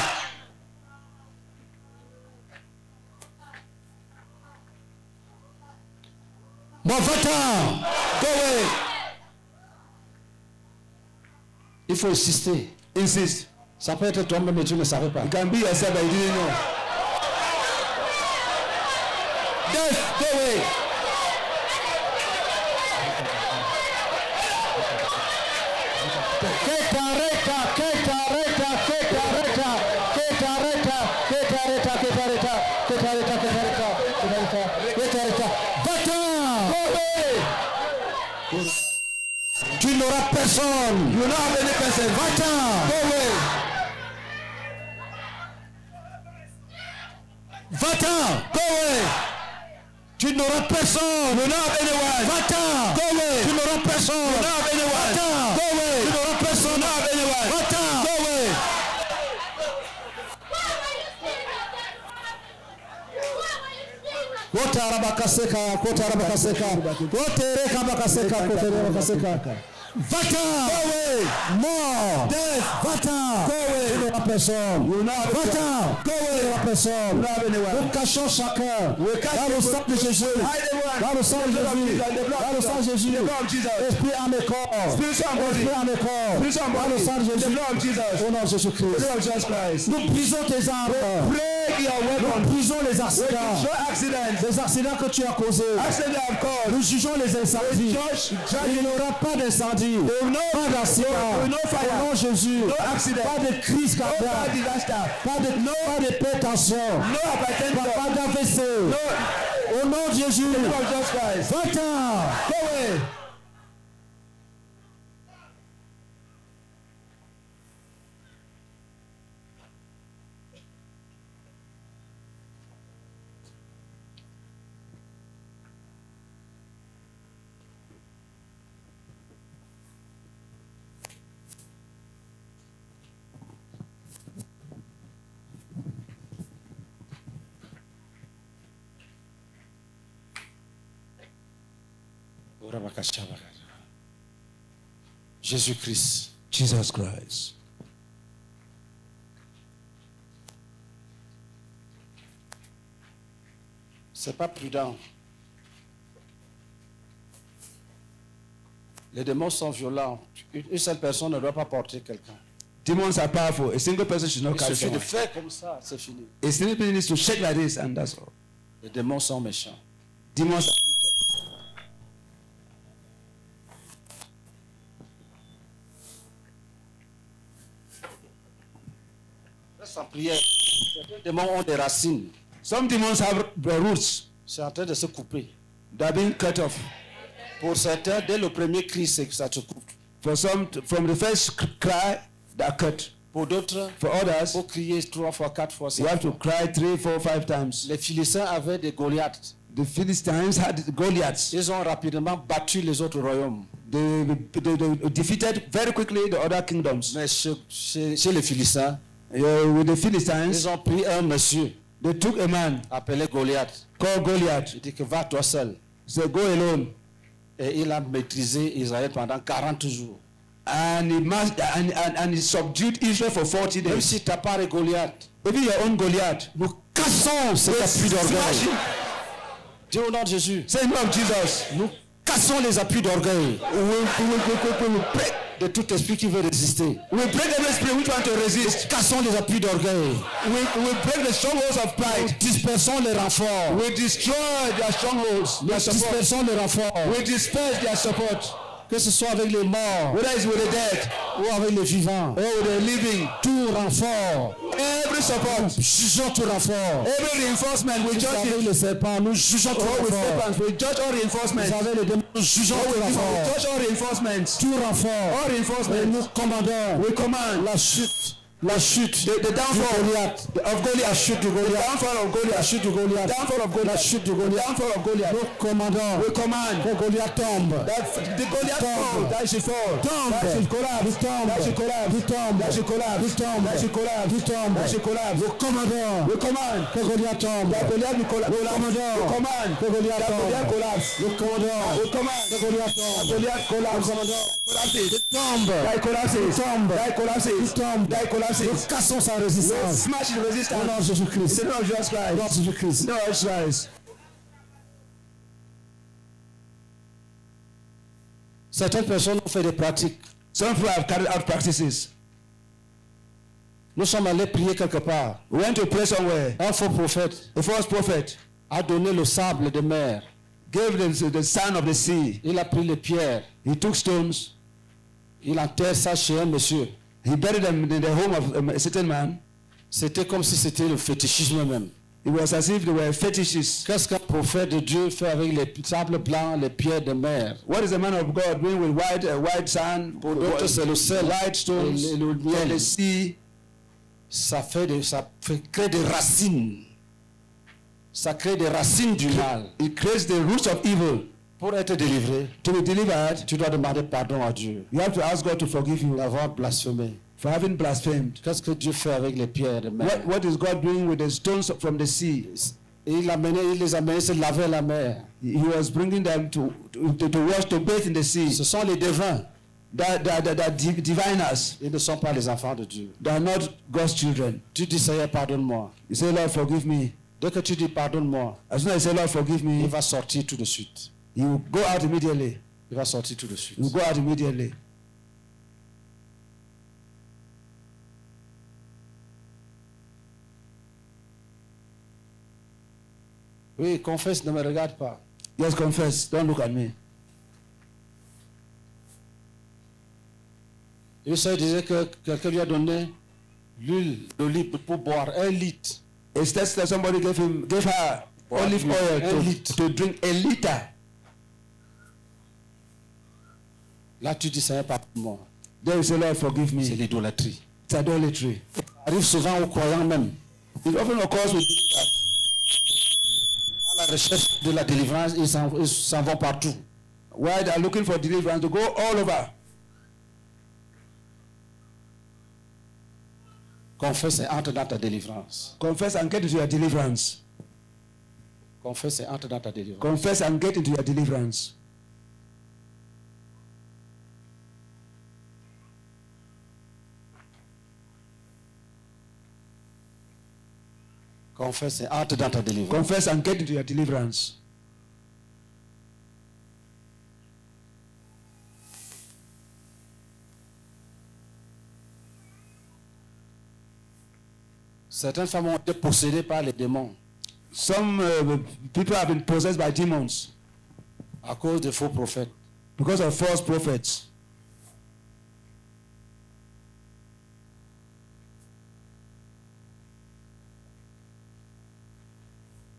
Mort, va-t'en. Go away. Il faut insister. Insist. Ça peut être toi-même, mais tu ne savais pas. You can be yourself, but you didn't know. Death, go away. Tu n'auras personne. You will not have any person. Va-t'en. Go away. Va-t'en. Go away. Tu n'auras personne. You will not have anyone. Va-t'en. Go away. Tu n'auras personne. You will not have anyone. Va-t'en. Go away. Tu n'auras You personne. will not have anyone. Va-t'en. Go away. Kotarabakaseka, kotarabakaseka, koterekabakaseka, koterekabakaseka. Va-t'en! Go away. Mort! Death. Va-t'en! Go away. Tu n'auras personne. You will not have Va-t'en! Go away. Tu n'auras personne. You will not have anyone. Nous cachons chacun We catch dans le sang de Jésus. Hide everyone. Dans le sang de The blood of Jésus. Jesus, the blood Dans le of sang de Jesus. Jésus. The blood of Jesus. Esprit à mes corps. Spirit and body. Esprit à mes corps. Spirit and Dans le body. sang de The Jésus. blood of Jesus. Au nom de The Jésus-Christ. blood of Jesus Christ. Nous brisons tes armes. Break your Nous weapon. brisons les We accidents. destroy accidents. Les accidents que tu as causés. Accidents have caused. Nous jugeons les incendies. Il n'y aura pas d'incendie. Pas d'accident. no fire. Au nom de Jésus. No accident. Pas de crise No fire cardiaque. disaster. Pas de hypertension. No hypertension. Pas d'AVC. No. Au nom de Jésus. The blood of Jesus Christ. Va-t'en. Go away. Jésus-Christ. Jesus Christ. C'est pas prudent. Les démons sont violents. Une seule personne ne doit pas porter quelqu'un. Demons are powerful. A single person should not Il carry suffit de someone. faire comme ça, c'est fini. A single person needs to shake like this, and that's all. Les démons sont méchants. Demons are Reste en prière. Certains démons ont des racines. Some demons have roots. C'est en train de se couper. They are being cut off. Pour certains, dès le premier cri, c'est que ça se coupe. For some, from the first cry, they are cut. Pour d'autres, For il others, faut crier 3 fois, 4 fois, 5 you have to fois. cry 3, 4, 5 times. Les Philistins avaient des Goliaths. The Philistines had Goliaths. Ils ont rapidement battu les autres royaumes. They defeated very quickly the other kingdoms. Mais chez les Philistins, With the Philistines, ils ont pris un monsieur they took a man appelé Goliath. called Goliath. Il dit que va toi seul. Said, go alone. Et il a maîtrisé Israël pendant 40 jours. And he subdued Israel for 40 Même days. si tu n'as pas de Goliath, Even your own Goliath. nous cassons cet appui Smash d'orgueil. him. Dis au nom de Jésus, Say in the name of Jesus. nous cassons les appuis d'orgueil We break, de tout esprit qui veut résister. we break every spirit which want to resist. Cassons les appuis d'orgueil. We break the strongholds of Nous pride. dispersons les renforts. We destroy their strongholds, Nous their support. dispersons les renforts. We disperse their support. Que ce soit avec les morts Whether it's with the dead ou avec les vivants. or with the living, Tout renfort. every support, Jugeons tout renfort. every reinforcement, we judge Avec it. les serpents, nous jugeons tout Or with renfort. serpents, we judge all reinforcements. Vous savez, les démons, nous jugeons Or tout we renfort. judge all reinforcements. Tout renfort. All Et reinforcements. nous commandons We command la chute. La chute. the downfall de Goliath. of Goliath. La chute de The Goliath. downfall of La Goliath. chute de Goliath. Downfall of Goliath. La chute de The Goliath. downfall of Goliath. Nous commandons We command que Goliath tombe. that the Goliath fall, that should fall, Tombe. that should collapse, Il tombe. that should collapse, Il tombe. that should collapse, Il tombe. that should collapse, Il tombe. that should collapse. Nous commandons We command que Goliath tombe. that Goliath will collapse. Nous commandons We command que Goliath that Goliath tombe. collapse. Nous commandons We command que Goliath that tombe. Goliath collapse. Nous commandons Collapses. qu'il tombe. That collapses. tombe. That collapses. Il tombe. That collapses. Nous cassons sa We résistance. smash the Au nom resistance. de Jésus-Christ. In the name of Jesus Au nom Christ. de Jésus-Christ. No, Jesus Christ. Certaines personnes ont fait des pratiques. Some people have carried out practices. Nous sommes allés prier quelque part. We went to pray somewhere. Un faux prophète The false prophet a donné le sable de mer. gave the sand of the sea. Il a pris les pierres. He took stones. Il enterre ça chez un monsieur. He buried them in the home of a certain man. C'était comme si c'était le fétichisme même. It was as if they were fetishes. Qu'est-ce qu'un prophète de Dieu fait avec les sables blancs, les pierres de mer? What is the man of God doing with white sand, Pour d'autres, c'est le sel. white stones, Et le from miel. the sea? Ça crée des racines. Ça crée des racines du mal. It creates the roots of evil. Pour être délivré, To be delivered, tu dois demander pardon à Dieu you have to ask God to forgive you d'avoir blasphémé. for having blasphemed. Qu'est-ce que Dieu fait avec les pierres de mer? What is God doing with the stones from the sea? Et il les a menés se laver la mer. He was bringing them to wash, to bathe in the sea. Ce sont les devins. The diviners, Ils ne sont pas les enfants de Dieu. they are not God's children. Tu dis, Seigneur, pardonne-moi. You say, Lord, forgive me. Dès que tu dis pardonne-moi, As soon as you say, Lord, forgive il me, va sortir tout de suite. he will go out immediately. Il va sortir tout de suite. He will go out immediately. Oui, confesse, ne me regarde pas. Yes, confess. Don't look at me. Il se disait que quelqu'un lui a donné l'huile d'olive pour boire 1 litre. Instead, somebody gave her olive oil to drink a liter. Là, tu dis, Seigneur, pardonne-moi. There you say, Lord, forgive C'est me. l'idolâtrie. It's idolatry. Ça arrive souvent aux croyants même. It often occurs with believers. À la recherche de la délivrance, ils s'en vont partout. While they are looking for deliverance, to go all over. Confesse et entre dans ta délivrance. Confess and get into your deliverance. Confesse et entre dans ta délivrance. Confess and get into your deliverance. Confesse et entre dans ta délivrance. Confess and get into your deliverance. Certaines femmes ont été possédées par les démons Some people have been possessed by demons à cause des faux prophètes. because of false prophets.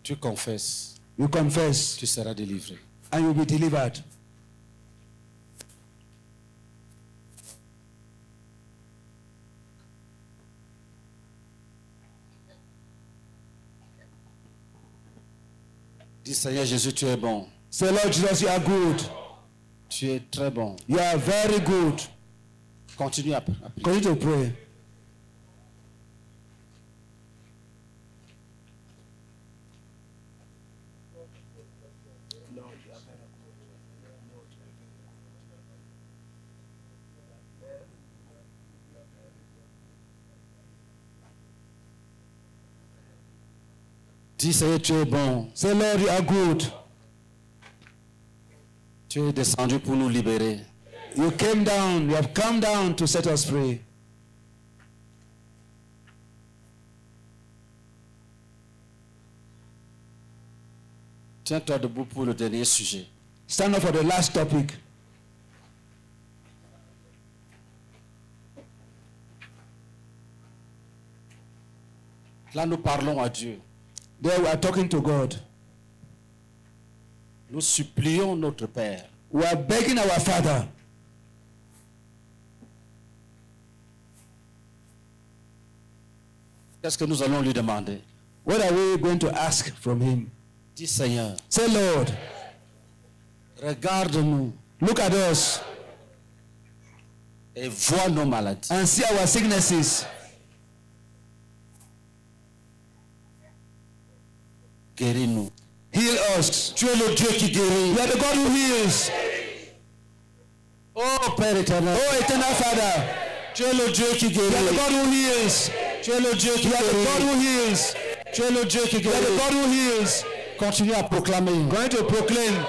Tu confesses, You confess tu seras délivré. and you'll be delivered. Dis Seigneur Jésus, tu es bon. Say, Lord Jesus, you are good. Tu es très bon. You are very good. Continue à prier. Continue to pray. Dis Seigneur, tu es bon. Say, Lord, you are good. Tu es descendu pour nous libérer. You came down. You have come down to set us free. Tiens-toi debout pour le dernier sujet. Stand up for the last topic. Là, nous parlons à Dieu. There we are talking to God. Nous supplions notre Père. We are begging our Father. Qu'est-ce que nous allons lui demander? What are we going to ask from Him? Dis Seigneur, Say, Lord, regarde-nous look at us et vois nos maladies. and see our sicknesses. Guéris-nous. Heal us. Tu es le Dieu qui guérit. You are the God who heals. Oh Père éternel, Oh, eternal Father, tu es le Dieu qui you are the guérit. God who heals. Tu es le Dieu qui You are the God guérit. who heals. Tu es le Dieu qui You are the guérit. God who heals. Continue à proclamer. Going to proclaim.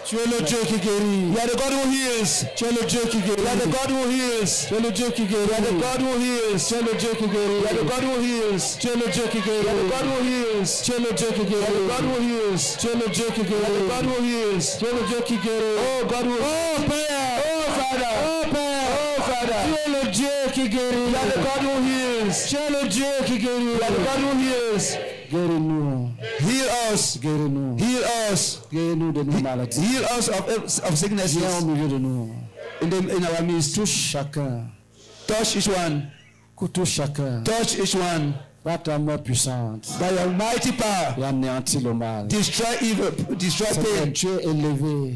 Tu es le Dieu qui guérit. You are the God who heals. Tu es le Dieu qui guérit. You are the God who heals. Tu es le Dieu qui guérit. You are the God who heals. Tu es le Dieu qui guérit. You are the God who heals. Tu es le Dieu qui guérit. You are the God who heals. Tu es le Dieu qui You are the guérit. God who heals. Tu es le Dieu qui You are the guérit. God who heals. Tu es le Dieu qui guérit. Oh God who Oh Père. Oh Father. Oh Père. Oh Father. Tu es le Dieu qui guérit. You are the God who heals. Tu es le Dieu qui guérit. You are the God who heals. Guéris-nous. Heal us. Guéris-nous. Heal us. Guéris-nous de nos maladies. Heal us of sicknesses. Viens au milieu de nous. In our midst. Touche chacun. Touch each one. Touche chacun. Touch each one. Par ta main puissante. By your mighty power. Et anéantis le mal. Destroy evil. Destroy Seigneur, pain. tu es élevé.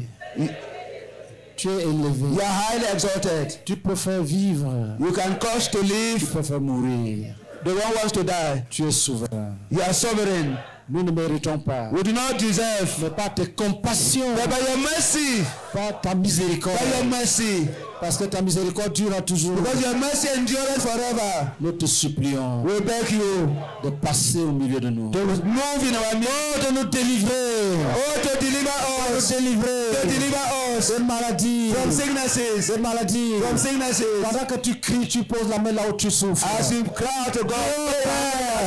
Tu es élevé. You are highly exalted. Tu peux faire vivre. You can cause to Tu live. peux faire mourir. The one wants to die. Tu es souverain. You are sovereign. Nous ne méritons pas. We do not deserve. Mais par tes compassions, But by your mercy. par ta miséricorde. By your mercy. Parce que ta miséricorde dure toujours. Because your mercy endureth forever. Nous te supplions We beg you de passer au milieu de nous. to move in our midst. De nous délivrer. Oh, to deliver De us. nous délivrer. To deliver us Des maladies. from sicknesses. Des maladies. From sicknesses. Pendant que tu cries, tu poses la main là où tu souffres. As you cry out to God,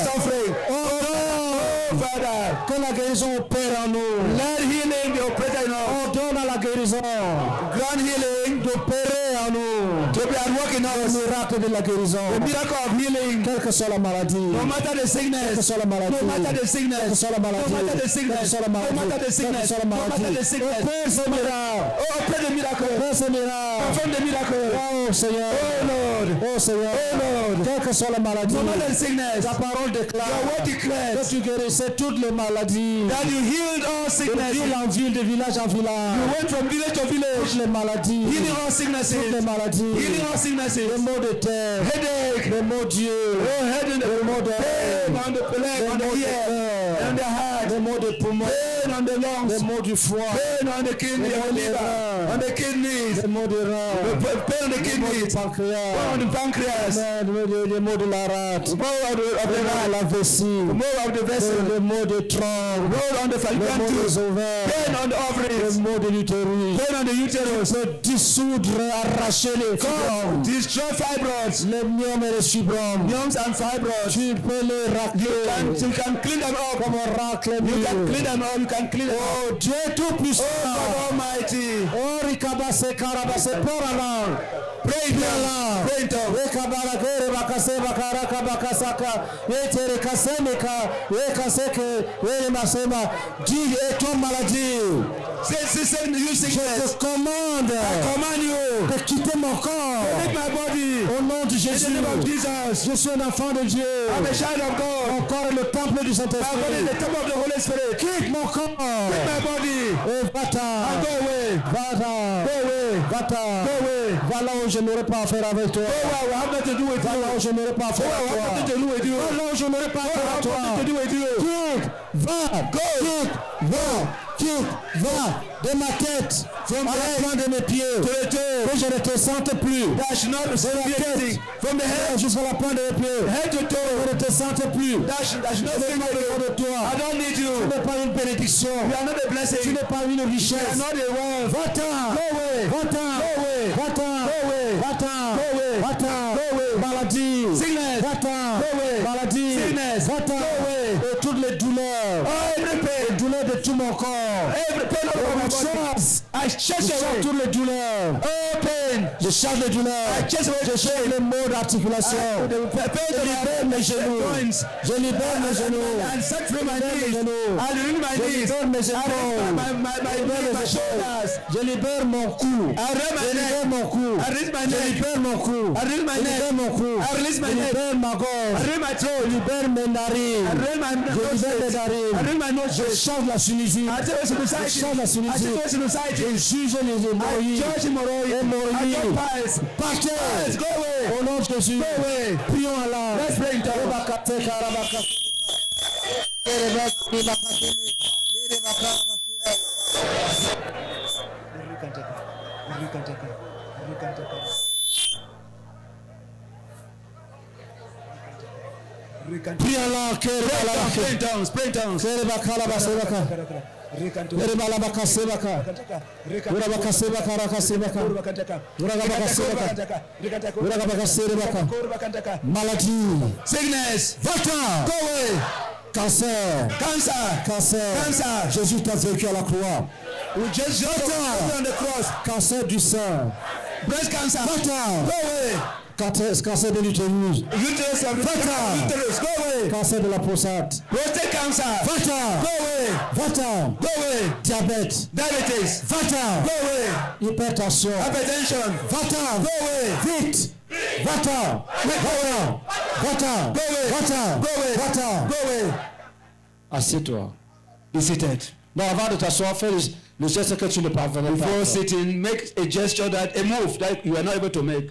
suffering. Oh, Father, Que la guérison opère en nous. let healing be operated in us. On donne à la guérison Grant healing d'opérer en nous. to be at work in Le us. miracle de la guérison. The miracle of healing. Quelle que soit la maladie. No matter the Quelle que sickness. soit la maladie. No matter the Quelle que sickness. soit la maladie. No matter the Quelle que sickness. soit la No maladie. matter the Quelle que sickness. soit la No matter maladie. the sickness. Opère ce miracle. Oh, pray the miracle. Opère ce miracle. Perform the miracle. Oh Seigneur. Oh Lord. Oh Seigneur. Oh Lord. Quelle que soit la maladie. No matter the sickness. Ta parole déclare Your word que declares tu guérissais toutes les maladies. that you healed all De sicknesses. ville en ville, de village en You village. went from village to Toutes village. les maladies. Healing all Toutes sicknesses. les maladies. Healing all sicknesses. Les maux de terre. Headache. Les maux d'yeux. Oh, head in the Les maux de pain on the leg, Les on the maux de ear, cœur. on the heart, Les maux de poumons. pain on the lungs, Les maux du foie. pain on the kidney, Les on the maux des liver, reins. on the kidneys, Les maux des reins. pain on the Les maux du kidneys, pancréas. pain on the pancreas, Les maux de la rate. more of Les the maux de la vessie. more of the vessel, Les maux de tronc. more on the Les fallopian maux des tubes, ovaires. pain on the Les ovaries, maux de l'utérus. pain on the uterus, Dissoudre, arracher les fibromes. destroy fibroids, Les myomes et les fibromes. lumps and fibroids. Tu peux les You racler. can clean them up. Comme on racle les You can murs. clean them up. You can clean them up. Oh Dieu tout-puissant. Oh God Almighty. Oh Rikabase Karabase Poralang. Pray in tongues. Pray in tongues. Rekabarakere Bakase Bakaraka Bakasaka. Etere Kasemeka. Ekaseke. Masema. Dis et ton maladie. Say, you Je sickness. te commande I command you. de quitter mon corps. Take my body. Au nom de In the Jésus. name of Jesus. Je suis un enfant de Dieu. I'm a child of God. Mon corps est le temple du My body is Saint-Esprit. the temple of the Holy Spirit. Quitte mon corps. Take my body. Et va-t'en. And go away. Va-t'en. Go away. Va-t'en. Go away. Va là où je n'aurai pas affaire avec toi. Go away. I have nothing to do with Va là you. où je n'aurai pas Go affaire away. I avec have nothing toi. to do with you. Va là où je n'aurai pas I affaire have avec toi. nothing to do with you. Quitte. Va. Quitte. Va. Quitte. Va. De ma tête. From À the la head pointe de mes pieds. to the toe. Que je ne te sente plus. That should not De la be tête. anything. From the head, Jusqu'à la pointe de mes pieds. head to Je toe. ne te sente plus. That should not Je be n'ai pas besoin de toi. I don't need Tu you. n'es pas une bénédiction. You are not a Tu blessing. n'es pas une You are richesse. not a wealth. Va-t'en. Go away. Va-t'en. Go away. Va-t'en. Go away. Va-t'en. Go away. Va-t'en. Go away. Maladie. Sickness. Va-t'en. Go away. Maladie. Sickness. Va-t'en. Go away. Et toutes les douleurs. Oh, every Les pain. douleurs de tout mon corps. Every pain of my body. Chasse. I Je chase chasse away. toutes les douleurs. Oh, pain. Je chasse les douleurs. I chase away Je the chasse pain. les maux d'articulation. The pain Je of libère my mes genoux. joints. Je libère mes genoux. And set free my Je libère mes knees. genoux. And remove my Je knees. libère mes I épaules. remove my shoulders. Je libère mon cou. I raise my Je libère neck. mon cou. I raise my Je neck. libère mon cou. I raise my Je neck. libère mon cou. I release my Je neck. libère ma I gorge. raise my Je throat. libère mes narines. I raise my Je libère mes nose. I narines. raise my nose. Je change la sinusite. I take away Je sinusitis. change la I sinusite. take away sinusitis. Je juge les I hémorroïdes. judge hemorrhoids. I Hémorroïdes. judge piles. Partez. Yes, go away. Au nom de Jésus. Go away. Prions alors. Let's pray in tongues. Rebakate karabaka. Yerebakate bakate. Yerebakate. Prions alors. Pray in tongues. Pray in tongues. Kerebakala basebaka. Rebala bakasebaka. Ura bakasebaka rakasebaka. Ura bakasebaka. Ura bakasebaka. Maladie. Sickness. Va-t'en. Go away. Cancer. Cancer. Cancer. Cancer. Jésus t'a vaincu à la croix. Jesus on the cross. Cancer du sein. Breast cancer. Va-t'en. Go away. Cancer de l'utérus. Uterus. Go away. Cancer de la prostate. Prostate cancer. Va-t'en. Go away. Va-t'en. Go away. Diabète. Diabetes. Va-t'en. Go away. Hypertension. Hypertension. Va-t'en. Go away. Vite. Va-t'en. Va-t'en. Va-t'en. Go away. Va-t'en. Go away. Va-t'en. Go away. Assieds-toi. Be seated. Non, avant de t'asseoir, fais le geste que tu ne parvenais pas. Before sitting, make a gesture a move that you are not able to make.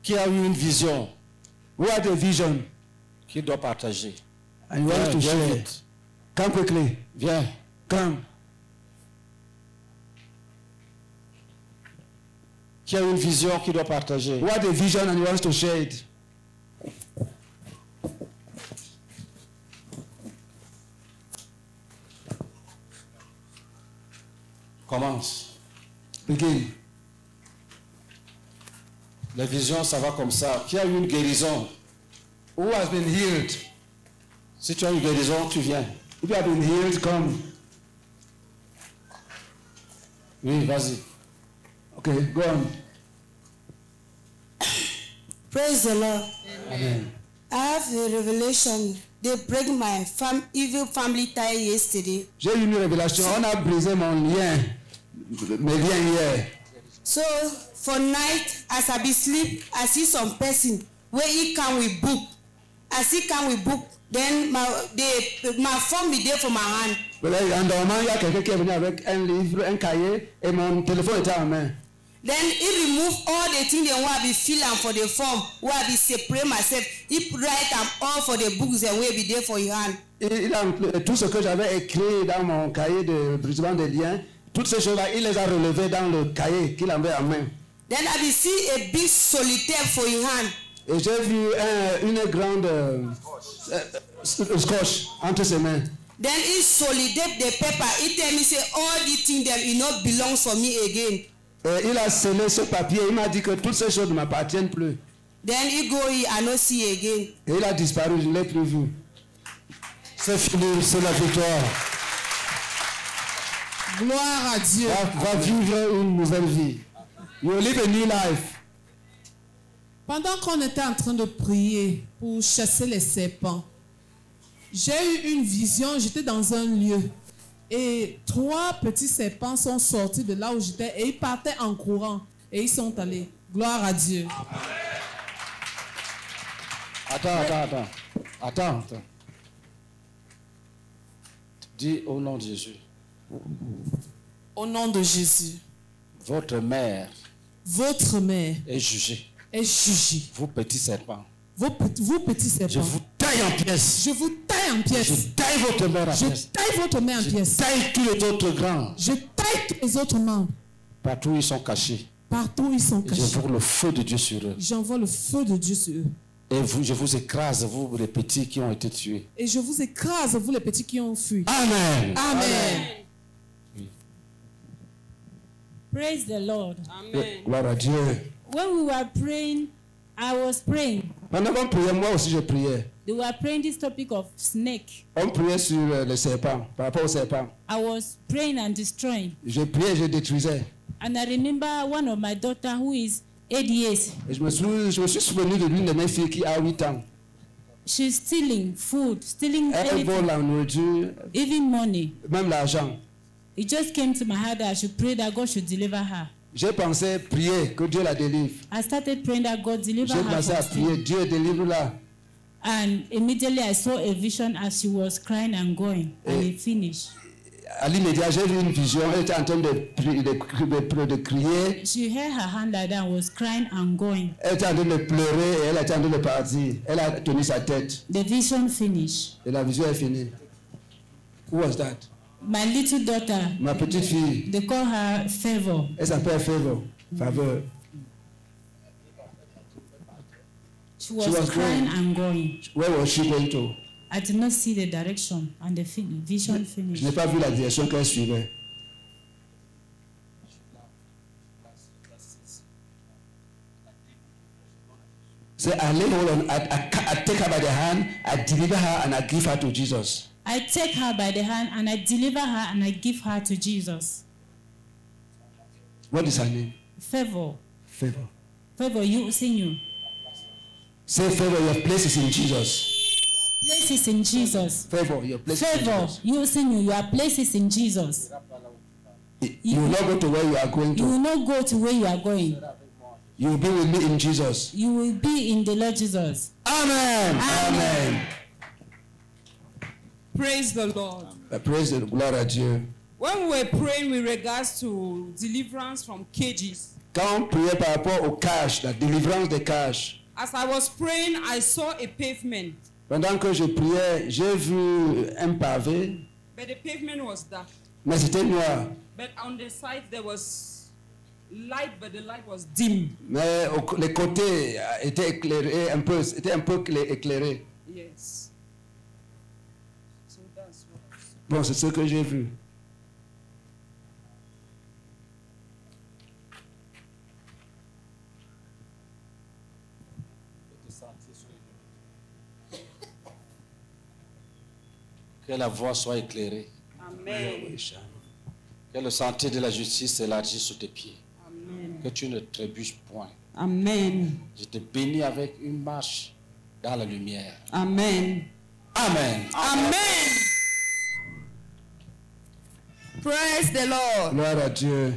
Qui a eu une vision? Who had a vision Qui doit partager? and you want to Viens share vite. it? Come quickly. Viens. Come. Qui a une vision qui doit partager? Who had a vision and he wants to share it? Commence. Begin. Les visions, ça va comme ça. Qui a eu une guérison? Who has been healed? Si tu as une guérison, tu viens. If you have been healed, come. Oui, vas-y. Okay, go on. Praise the Lord. Amen. I have a revelation. They break my evil family tie yesterday. J'ai eu une révélation. On a brisé mon lien, mes liens hier. So for night, as I be sleep, I see some person where he come with book. As he come with book, then my phone be there for my hand. En dormant, il y a quelqu'un qui est venu avec un livre, un cahier, et mon téléphone était en main. Then he remove all the things they want to be fill am for the form, where I be separate myself. He write am all for the books and will be there for your hand. Il a tout ce que j'avais écrit dans mon cahier de brisement des liens, toutes ces choses-là, il les a relevées dans le cahier qu'il avait en main. Then I be see a big solitaire for your hand. Et j'ai vu une grande scotch entre ses mains. Then he solidate the paper. He tell me say all the things that it not belongs for me again. Et il a scellé ce papier, il m'a dit que toutes ces choses ne m'appartiennent plus. Then he go, I no see again. Et il a disparu, je ne l'ai plus vu. C'est fini, c'est la victoire. Gloire à Dieu. Va vivre une nouvelle vie. You will live a new life. Pendant qu'on était en train de prier pour chasser les serpents, j'ai eu une vision, j'étais dans un lieu et 3 petits serpents sont sortis de là où j'étais et ils partaient en courant et ils sont allés. Gloire à Dieu. Attends. Dis au nom de Jésus. Au nom de Jésus, Votre mère votre mère est jugée. est jugée. Vous petits serpents. Vous petits serpents, Je vous taille en pièces. je vous taille en Je pièces. taille votre mère en Je pièces. taille votre mère en Je pièces. taille tous les autres grands. Je taille tous les autres membres. Partout où ils sont cachés. Partout où ils sont Et cachés. j'envoie le feu de Dieu sur eux. J'envoie le feu de Dieu sur eux. Et je vous écrase, vous les petits qui ont été tués. Et je vous écrase, vous les petits qui ont fui. Amen. Amen. Praise the Lord. Gloire à Dieu. When we were praying, I was praying. Pendant qu'on priait, moi aussi je priais. They were praying this topic of snake. On priait sur les serpents, par rapport aux serpents. I was praying and destroying. Je priais, je détruisais. And I remember one of my daughter who is 8 years. Et je me suis souvenu de l'une de mes filles qui a 8 ans. She's stealing food, stealing Elle vole anything, la nourriture, even money. même l'argent. It just came to my heart that I should pray that God should deliver her. J'ai pensé prier que Dieu la délivre. I started praying that God deliver J'ai her commencé à from stealing. prier, Dieu délivre-la. And immediately I saw a vision as she was crying and going, and it finished. À l'immédiat, j'ai vu une vision, elle était en train de crier, She held her hand like that and was crying and going. elle était en train de pleurer et elle était en train de partir. Elle a tenu sa tête The vision finished. et la vision est finie. Who was that? My little daughter, Ma petite fille, they call her Favor. elle s'appelle Favor. Faveur. She was was crying going. and going. Where was she going to? I did not see the direction and the vision Je finished. n'ai pas vu la direction qu'elle suivait. Say, I lay hold on, I take her by the hand, I deliver her, and I give her to Jesus. I take her by the hand and I deliver her and I give her to Jesus. What is her name? Favor. Favor. Favor, you sing. Say, Favor, your place is in Jesus. Place is in Jesus. Favor, your place is in Favor, Jesus. you sing. Your place is in Jesus. You will not go to where you are going You will to. not go to where you are going. You will be with me in Jesus. You will be in the Lord Jesus. Amen. Amen. Praise the Lord. Praise the gloire à Dieu. When we were praying with regards to deliverance from cages, Quand on priait par rapport au cache, la délivrance des caches, as I was praying, I saw a pavement, pendant que je priais, j'ai vu un pavé, but the pavement was dark. mais c'était noir. But on the side there was light, but the light was dim. Mais les côtés étaient éclairés un peu, éclairés. Yes. So that's what. Bon, c'est ce que j'ai vu. Que la voie soit éclairée. Amen. Que le sentier de la justice s'élargisse sous tes pieds. Amen. Que tu ne trébuches point. Amen. Je te bénis avec une marche dans la lumière. Amen. Amen. Amen. Praise the Lord. Gloire à Dieu.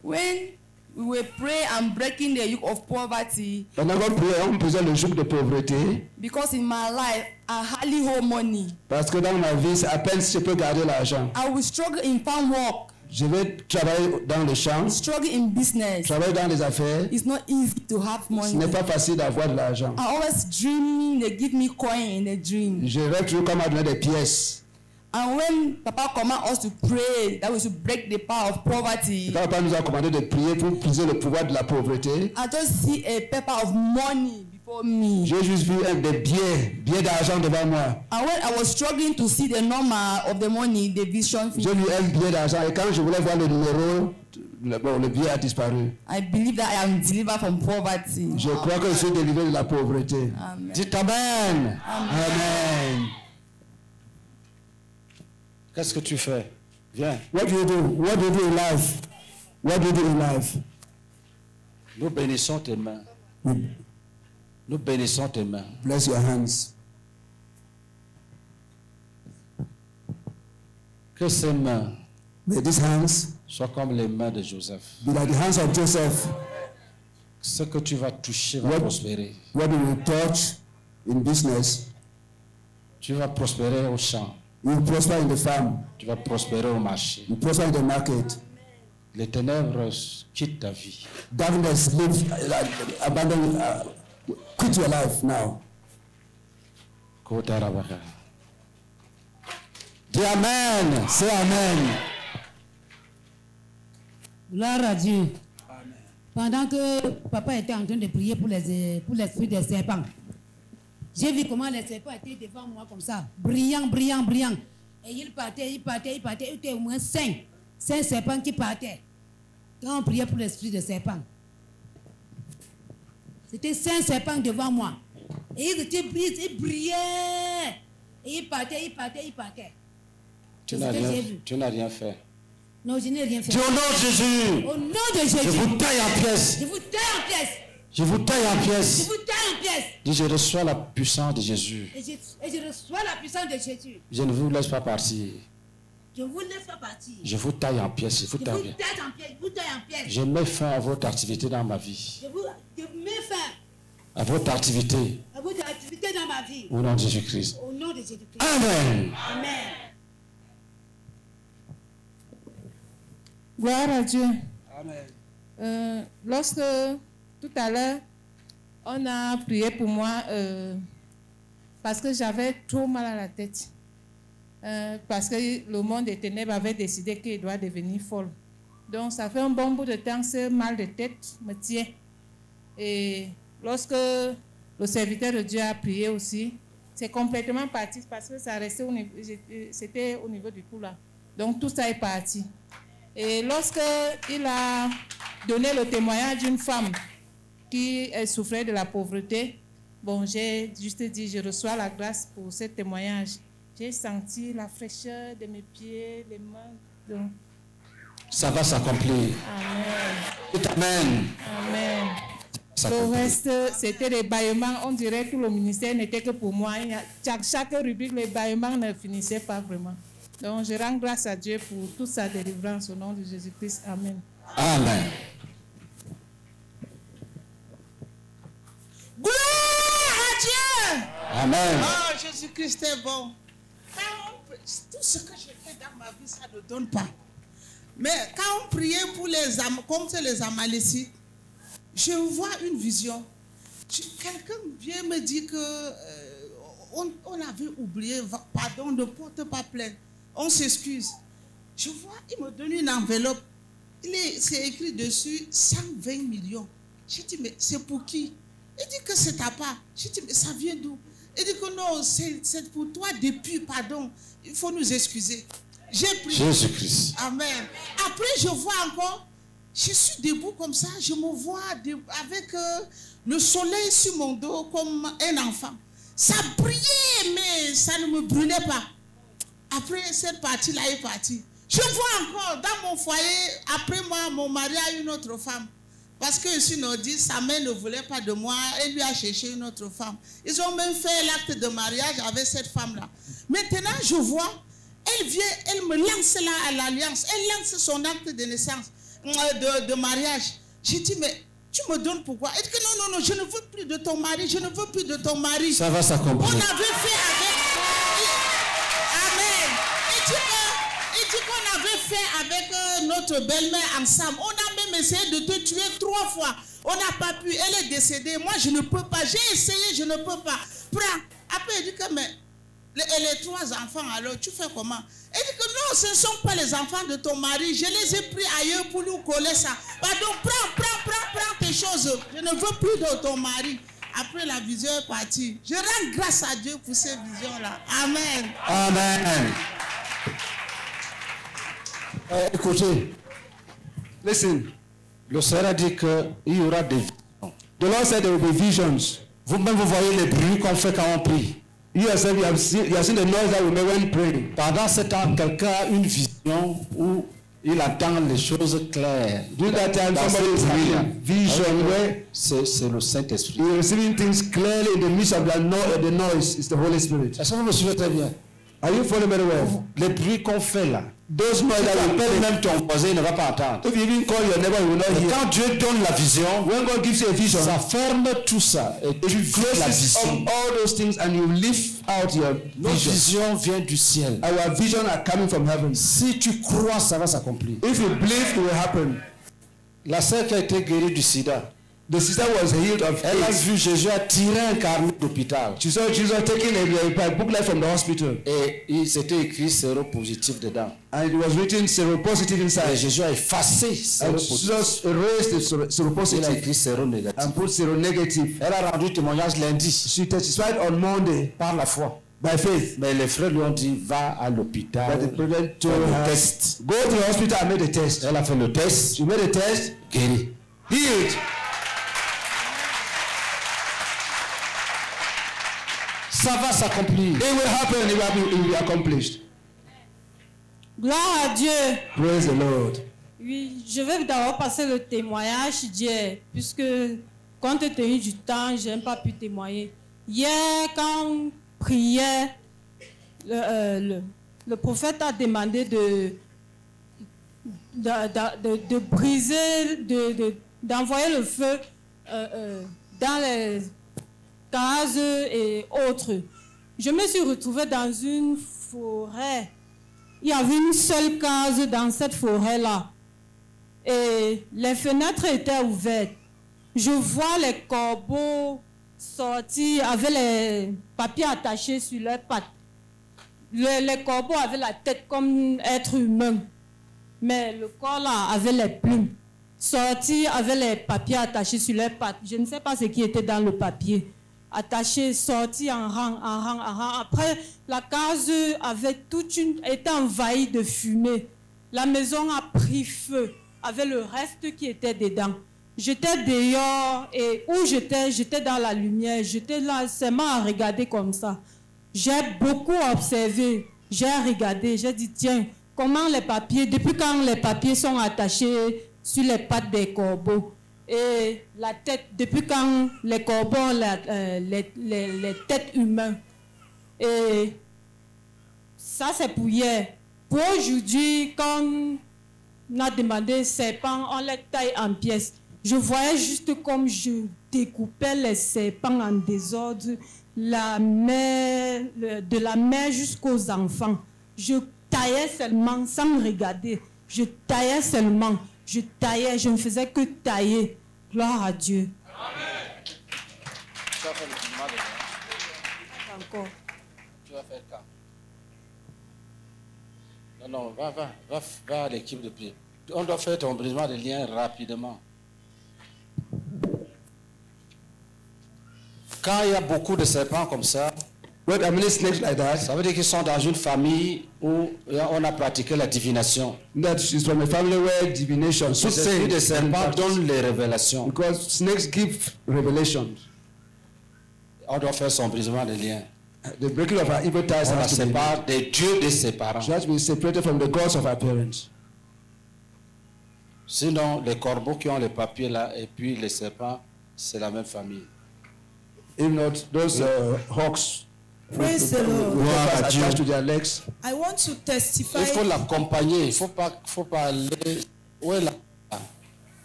When we were praying and breaking the yoke of poverty, Pendant qu'on priait, on faisait le joug de pauvreté, because in my life I hardly hold money. parce que dans ma vie, c'est à peine si je peux garder l'argent. I will struggle in farm work, Je vais travailler dans les champs, struggle in business. travailler dans les affaires. It's not easy to have Ce money. n'est pas facile d'avoir de l'argent. I always dreaming they give me coin in a dream. Je rêve toujours comme à donner des pièces. And when Papa command us to pray that we should break the power of poverty, Quand Papa nous a commandé de prier pour briser le pouvoir de la pauvreté, I just see a paper of money before me. j'ai juste vu des billets d'argent devant moi. And when I was struggling to see the number of the money, the vision J'ai vu un billet d'argent et quand je voulais voir le numéro, le billet a disparu. I believe that I am delivered from poverty. Je crois que je suis délivré de la pauvreté. Amen. Dites Amen. Amen. Qu'est-ce que tu fais? Viens. What do you do? What do you do in life? What do you do in life? Nous bénissons tes mains. Nous bénissons tes mains. Bless your hands. Que ces mains May these hands soient comme les mains de Joseph. be like the hands of Joseph. Ce que tu vas toucher va What- prospérer. What you will touch in business, Tu vas prospérer au champ. you will prosper in the farm. Tu vas prospérer au marché. You prosper in the market. Les ténèbres quittent ta vie. Darkness, leave, abandon, quit your life now. Kotarabaka. Say Amen. Say Amen. Gloire à Dieu. Pendant que papa était en train de prier pour l'esprit des serpents, j'ai vu comment les serpents étaient devant moi comme ça, brillant, brillant, brillant. Et ils partaient. Il était au moins 5 serpents qui partaient. Quand on priait pour l'esprit des serpents, c'était 5 serpents devant moi. Et ils brillaient. Et ils partaient. Tu C'est n'as ce que j'ai rien, vu. tu n'as rien fait. Non, je n'ai rien fait. Dis au nom de Jésus, Au nom de Jésus, je vous taille en pièces. je vous taille en pièces. Je vous taille en Je pièces. vous taille en pièces. Dis, je reçois la puissance de Jésus. Et je reçois la puissance de Jésus. Je ne vous laisse pas partir. Je ne vous laisse pas partir. Je vous taille en pièces. Je vous Je vous taille. taille en pièces. Je vous taille en pièces. Je mets fin à votre activité dans ma vie. Je mets fin À votre activité. à votre activité dans ma vie. Au nom de Jésus-Christ. Au nom de Jésus-Christ. Amen. Amen. Gloire à Dieu. Lorsque tout à l'heure, on a prié pour moi parce que j'avais trop mal à la tête. parce que le monde des ténèbres avait décidé qu'il doit devenir folle. Donc ça fait un bon bout de temps, ce mal de tête me tient. Et lorsque le serviteur de Dieu a prié aussi, c'est complètement parti parce que ça restait c'était au niveau du cou là. Donc tout ça est parti. Et lorsque il a donné le témoignage d'une femme qui souffrait de la pauvreté, bon, j'ai juste dit, je reçois la grâce pour ce témoignage. J'ai senti la fraîcheur de mes pieds, les mains. Donc, ça va s'accomplir. Amen. Amen. Amen. Le reste, c'était les bâillements. On dirait que le ministère n'était que pour moi. Chaque rubrique, les bâillements ne finissaient pas vraiment. Donc, je rends grâce à Dieu pour toute sa délivrance au nom de Jésus-Christ. Amen. Amen. Gloire à Dieu. Amen. Oh, Jésus-Christ est bon. Tout ce que j'ai fait dans ma vie, ça ne donne pas. Mais quand on priait pour les âmes, comme c'est les Amalécites, je vois une vision. Quelqu'un vient me dire que on avait oublié, pardon, ne porte pas plainte. On s'excuse. Je vois, il me donne une enveloppe. C'est écrit dessus 120 millions. Je dis, mais c'est pour qui? Il dit que c'est ta part. Je dis, mais ça vient d'où? Il dit que non, c'est pour toi depuis, pardon. Il faut nous excuser. J'ai prié. Jésus-Christ. Amen. Après, je vois encore, je suis debout comme ça, je me vois avec le soleil sur mon dos comme un enfant. Ça brillait, mais ça ne me brûlait pas. Après, cette partie-là est partie. Je vois encore dans mon foyer, après moi, mon mari a une autre femme. Parce que je suis nordiste, sa mère ne voulait pas de moi, elle lui a cherché une autre femme. Ils ont même fait l'acte de mariage avec cette femme-là. Maintenant, je vois, elle vient, elle me lance là à l'alliance, elle lance son acte de naissance, de mariage. J'ai dit, mais tu me donnes pourquoi? Elle dit que non, non, non, je ne veux plus de ton mari, je ne veux plus de ton mari. Ça va s'accomplir. On avait fait avec... Amen. Il dit qu'on avait fait avec notre belle-mère ensemble. On a même essayé de te tuer 3 fois. On n'a pas pu. Elle est décédée. Moi, je ne peux pas. J'ai essayé, je ne peux pas. Prends. Après, il dit que, mais les 3 enfants, alors, tu fais comment? Elle dit que non, ce ne sont pas les enfants de ton mari. Je les ai pris ailleurs pour nous coller ça. Pardon, prends tes choses. Je ne veux plus de ton mari. Après, la vision est partie. Je rends grâce à Dieu pour ces visions-là. Amen. Amen. Écoutez, listen. Le Seigneur a dit qu'il y aura des visions. The Lord said there will be visions. Vous-même, vous voyez les bruits qu'on fait quand on prie. You yourself, you have seen the noise that we make when praying. Pendant ce temps, quelqu'un a une vision où il attend les choses claires. During that time, somebody is having a vision where c'est le Saint-Esprit. you're receiving things clearly in the midst of the noise. It's the Holy Spirit. Est-ce que vous me suivez très bien? Are you following very well? Les bruits qu'on fait là. Those noise that you appelles même ton voisin, il ne va pas entendre. If you even call your neighbor, you will not hear. Quand Dieu donne la vision, when God gives you a vision, ça ferme tout ça et tu closes la vision. All those things and you lift out your Nos visions viennent du ciel. Our vision are coming from heaven. Si tu crois, ça va s'accomplir. If you believe, it will happen. La sœur qui a été guérie du sida, the sister was healed of elle a AIDS. vu Jésus a tiré un carnet d'hôpital. She saw Jesus taking a booklet from the hospital. Et il s'était écrit séropositif dedans. And it was written seropositive Et inside. Jésus a effacé And séropositif. Jesus erased the Il a seropositive écrit séronégatif. and put seronegative. Elle a rendu témoignage lundi She testified on Monday par la foi. by faith. Mais les frères lui ont dit, va à But l'hôpital, the prophet fais told le her, test. go to the hospital and make the test. Elle a fait le test, She made the test, guérie. healed. Ça va s'accomplir. It will happen. It will be accomplished. Gloire à Dieu. Praise the Lord. Oui, je vais d'abord passer le témoignage d'hier, puisque compte tenu du temps, je n'ai pas pu témoigner. Hier, quand on priait, le prophète a demandé de briser, d'envoyer le feu dans les cases et autres. Je me suis retrouvée dans une forêt. Il y avait une seule case dans cette forêt-là. Et les fenêtres étaient ouvertes. Je vois les corbeaux sortir avec les papiers attachés sur leurs pattes. Les corbeaux avaient la tête comme être humain, mais le corps là avait les plumes. Sorti avec les papiers attachés sur les pattes. Je ne sais pas ce qui était dans le papier. Attaché, sorti en rang, en rang, en rang. Après, la case était envahie de fumée. La maison a pris feu avec le reste qui était dedans. J'étais dehors et où j'étais dans la lumière. J'étais là seulement à regarder comme ça. J'ai beaucoup observé. J'ai regardé. J'ai dit, tiens, comment les papiers, depuis quand les papiers sont attachés sur les pattes des corbeaux? Et la tête, depuis quand les corbeaux, les têtes humaines. Et ça, c'est pour hier. Pour aujourd'hui, quand on a demandé serpents, on les taille en pièces. Je voyais juste comme je découpais les serpents en désordre, de la mère jusqu'aux enfants. Je taillais seulement sans me regarder. Je taillais seulement. Je taillais, je ne faisais que tailler. Gloire à Dieu. Amen. Tu vas faire le mal de Encore. Tu vas faire quand? Non, va à l'équipe de pied. On doit faire ton brisement de lien rapidement. Quand il y a beaucoup de serpents comme ça, when there are many snakes like that, ça veut dire qu'ils sont dans une famille où on a pratiqué la divination. That is from a family where divination, soothsaying, les serpents donnent les révélations. Because snakes give revelations. On doit faire son brisement de lien. The breaking of our evil ties has to be des dieux de ses parents. She has to be separated from the gods of our parents. Sinon, les corbeaux qui ont les papiers là et puis les serpents, c'est la même famille. If not, those hawks. Praise the Lord. Attached to their legs. I want to testify. Il faut l'accompagner. Il faut pas aller. Où est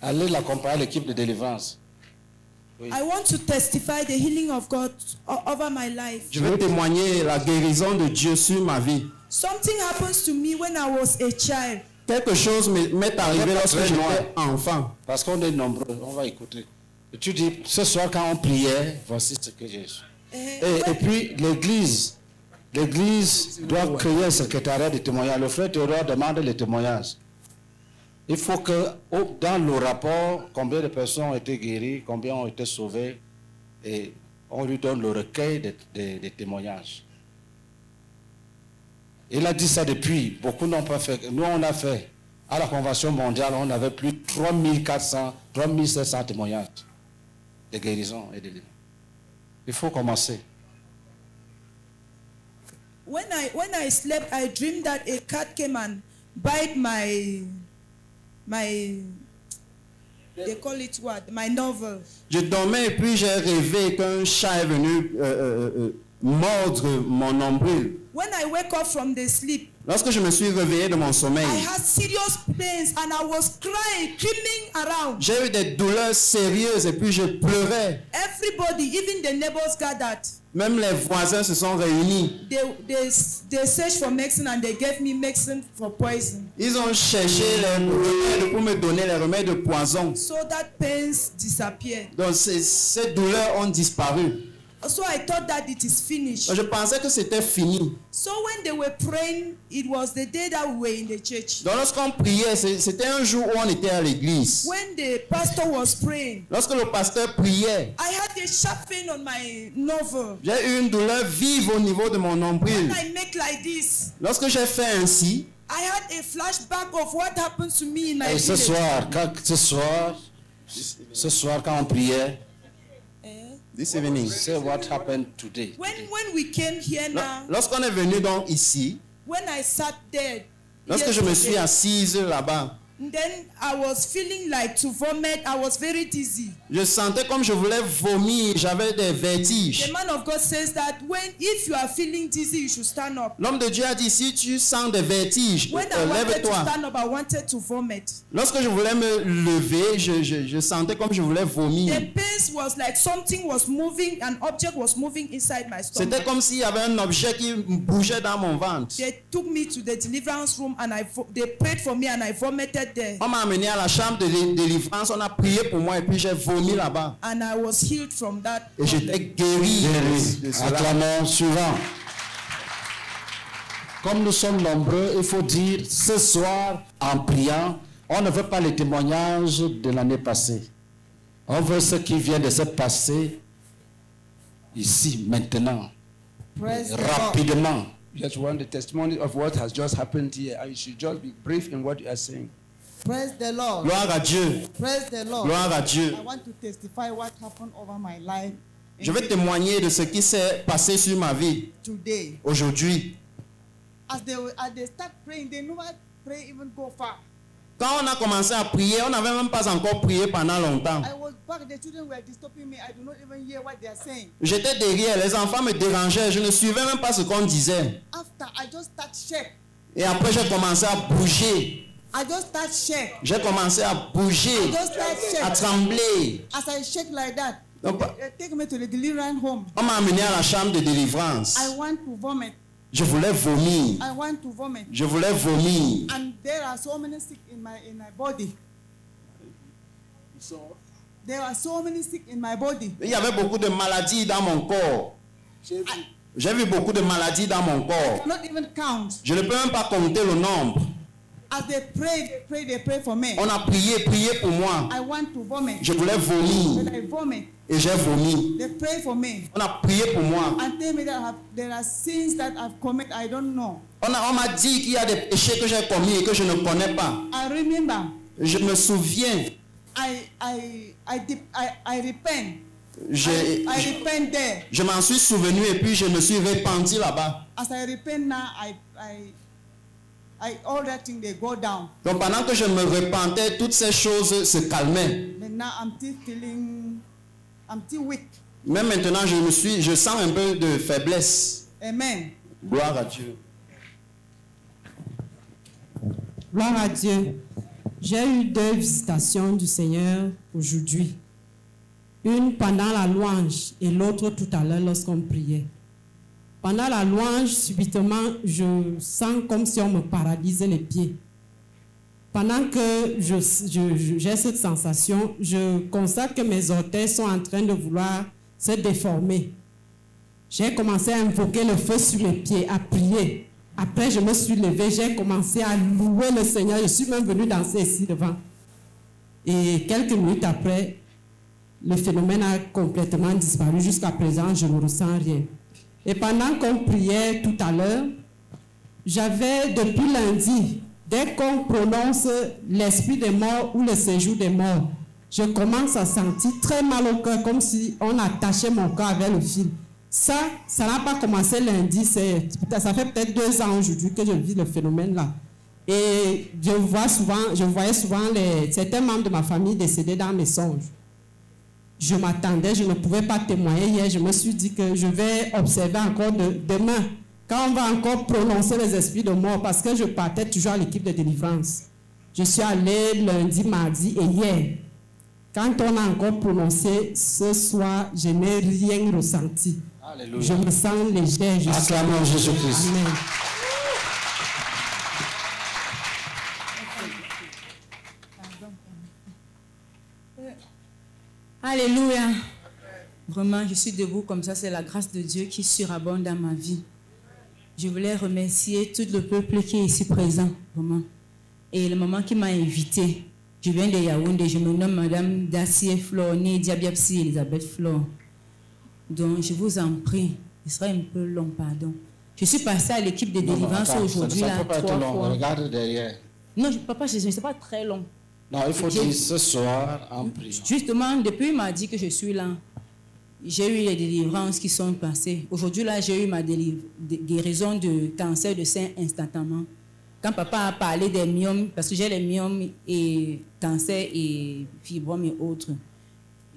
aller l'accompagner à l'équipe de délivrance. Oui. I want to testify the healing of God over my life. Je veux témoigner la guérison de Dieu sur ma vie. Something happens to me when I was a child. Quelque chose m'est arrivé lorsque j'étais enfant. Parce qu'on est nombreux, on va écouter. Et tu dis, ce soir quand on priait, voici ce que j'ai su. Et puis l'église doit créer un secrétariat de témoignages. Le frère Théodore demande les témoignages. Il faut que dans le rapport, combien de personnes ont été guéries, combien ont été sauvées, et on lui donne le recueil des témoignages. Il a dit ça depuis, beaucoup n'ont pas fait. Nous on a fait, à la Convention mondiale, on avait plus de 3400, 3700 témoignages de guérison et de délivrance. Il faut commencer. When I slept, I dreamed that a cat came and bite my they call it what? My novel. Je dormais et puis j'ai rêvé qu'un chat est venu mordre mon nombril. When I wake up from the sleep, lorsque je me suis réveillé de mon sommeil, I had serious pains and I was crying, screaming around. J'ai eu des douleurs sérieuses et puis je pleurais. Everybody, even the neighbors gathered. Même les voisins se sont réunis. They searched for medicine and they gave me medicine for poison. Ils ont cherché les remèdes pour me donner les remèdes de poison. So that pains disappeared. Donc ces douleurs ont disparu. So I thought that it is finished. Je pensais que c'était fini. So when they were praying, it was the day that we were in the church. Donc lorsqu'on priait, c'était un jour où on était à l'église. When the pastor was praying, lorsque le pasteur priait, I had a sharp pain on my navel. J'ai eu une douleur vive au niveau de mon nombril. When I make like this, lorsque j'ai fait ainsi, I had a flashback of what happened to me in my village. Ce soir, quand on priait, this evening, say what happened today. When we came here now, lorsqu'on est venu donc ici, when I sat there, lorsque je me suis assise là-bas, then I was feeling like to vomit. I was very dizzy. Je sentais comme je voulais vomir, j'avais des vertiges. The man of God says that if you are feeling dizzy, you should stand up. L'homme de Dieu a dit, si tu sens des vertiges, when I wanted to lève-toi. stand up, I wanted to vomit. Lorsque je voulais me lever, je sentais comme je voulais vomir. The pain was like something was moving, an object was moving inside my stomach. C'était comme s'il y avait un objet qui bougeait dans mon ventre. They took me to the deliverance room and they prayed for me and I vomited there. On m'a amené à la chambre de délivrance, on a prié pour moi et puis j'ai vomi là-bas. And I was healed from that. Et j'étais guéri de cela. Acclamons suivant. Comme nous sommes nombreux, il faut dire ce soir, en priant, on ne veut pas les témoignages de l'année passée. On veut ce qui vient de se passer ici, maintenant, rapidement. You just want the testimony of what has just happened here, and you should just be brief in what you are saying. Praise the Lord. Gloire à Dieu. Praise the Lord. Gloire à Dieu. I want to testify what happened over my life Je vais témoigner de ce qui s'est passé sur ma vie today. aujourd'hui. As they start praying, they never pray even go far. Quand on a commencé à prier, on n'avait même pas encore prié pendant longtemps. I was back, the children were disturbing me. I do not even hear what they are saying. J'étais derrière, les enfants me dérangeaient, je ne suivais même pas ce qu'on disait. After, I just start shake. Et après, j'ai commencé à bouger. I just start shake. J'ai commencé à bouger, I just start shake. à trembler. As I shake like that, Donc, they take me to the deliverance home. on m'a amené à la chambre de délivrance. I want to vomit. Je voulais vomir. I want to vomit. Je voulais vomir. And there are so many sick in my body. There are so many sick in my body. Il y avait beaucoup de maladies dans mon corps. J'ai vu beaucoup de maladies dans mon corps. Not even count. Je ne peux même pas compter le nombre. As they pray for me. On a prié pour moi. I want to vomit. Je voulais vomir. But I vomit. Et j'ai vomi. They pray for me. On a prié pour moi. And tell me that there are sins that I've committed I don't know. On m'a dit qu'il y a des péchés que j'ai commis et que je ne connais pas. I remember. Je me souviens. I repent. I repent there. Je m'en suis souvenu et puis je me suis repenti là-bas. As I repent now, all that thing they go down. Donc pendant que je me repentais, toutes ces choses se calmaient. But now I'm still weak. Même maintenant, je sens un peu de faiblesse. Amen. Gloire à Dieu. Gloire à Dieu. J'ai eu 2 visitations du Seigneur aujourd'hui. Une pendant la louange et l'autre tout à l'heure lorsqu'on priait. Pendant la louange, subitement, je sens comme si on me paralysait les pieds. Pendant que j'ai cette sensation, je constate que mes orteils sont en train de vouloir se déformer. J'ai commencé à invoquer le feu sur mes pieds, à prier. Après, je me suis levée, j'ai commencé à louer le Seigneur. Je suis même venue danser ici devant. Et quelques minutes après, le phénomène a complètement disparu. Jusqu'à présent, je ne ressens rien. Et pendant qu'on priait tout à l'heure, j'avais depuis lundi, dès qu'on prononce l'esprit des morts ou le séjour des morts, je commence à sentir très mal au cœur, comme si on attachait mon cœur avec le fil. Ça n'a pas commencé lundi, ça fait peut-être 2 ans aujourd'hui que je vis le phénomène-là. Et je voyais souvent certains membres de ma famille décédés dans mes songes. Je m'attendais, je ne pouvais pas témoigner hier. Je me suis dit que je vais observer encore demain, quand on va encore prononcer les esprits de mort, parce que je partais toujours à l'équipe de délivrance. Je suis allée lundi, mardi et hier. Quand on a encore prononcé ce soir, je n'ai rien ressenti. Alléluia. Je me sens légère. Acclamons Jésus-Christ. Amen. Alléluia. Vraiment, je suis debout comme ça. C'est la grâce de Dieu qui surabonde dans ma vie. Je voulais remercier tout le peuple qui est ici présent, vraiment. Et le moment qui m'a invité, je viens de Yaoundé, je me nomme Madame Dacier Flore, née Diabiapsi Elisabeth Flore. Donc, je vous en prie, il sera un peu long, pardon. Je suis passée à l'équipe de délivrance aujourd'hui. Ça ne peut pas être long, regarde derrière. Non, papa, ce n'est pas très long. Non, il faut dire ce soir en priant. Justement, depuis il m'a dit que je suis là, j'ai eu les délivrances qui sont passées. Aujourd'hui, là, j'ai eu ma guérison de cancer de sein instantanément. Quand papa a parlé des myomes, parce que j'ai les myomes et cancer et fibromes et autres,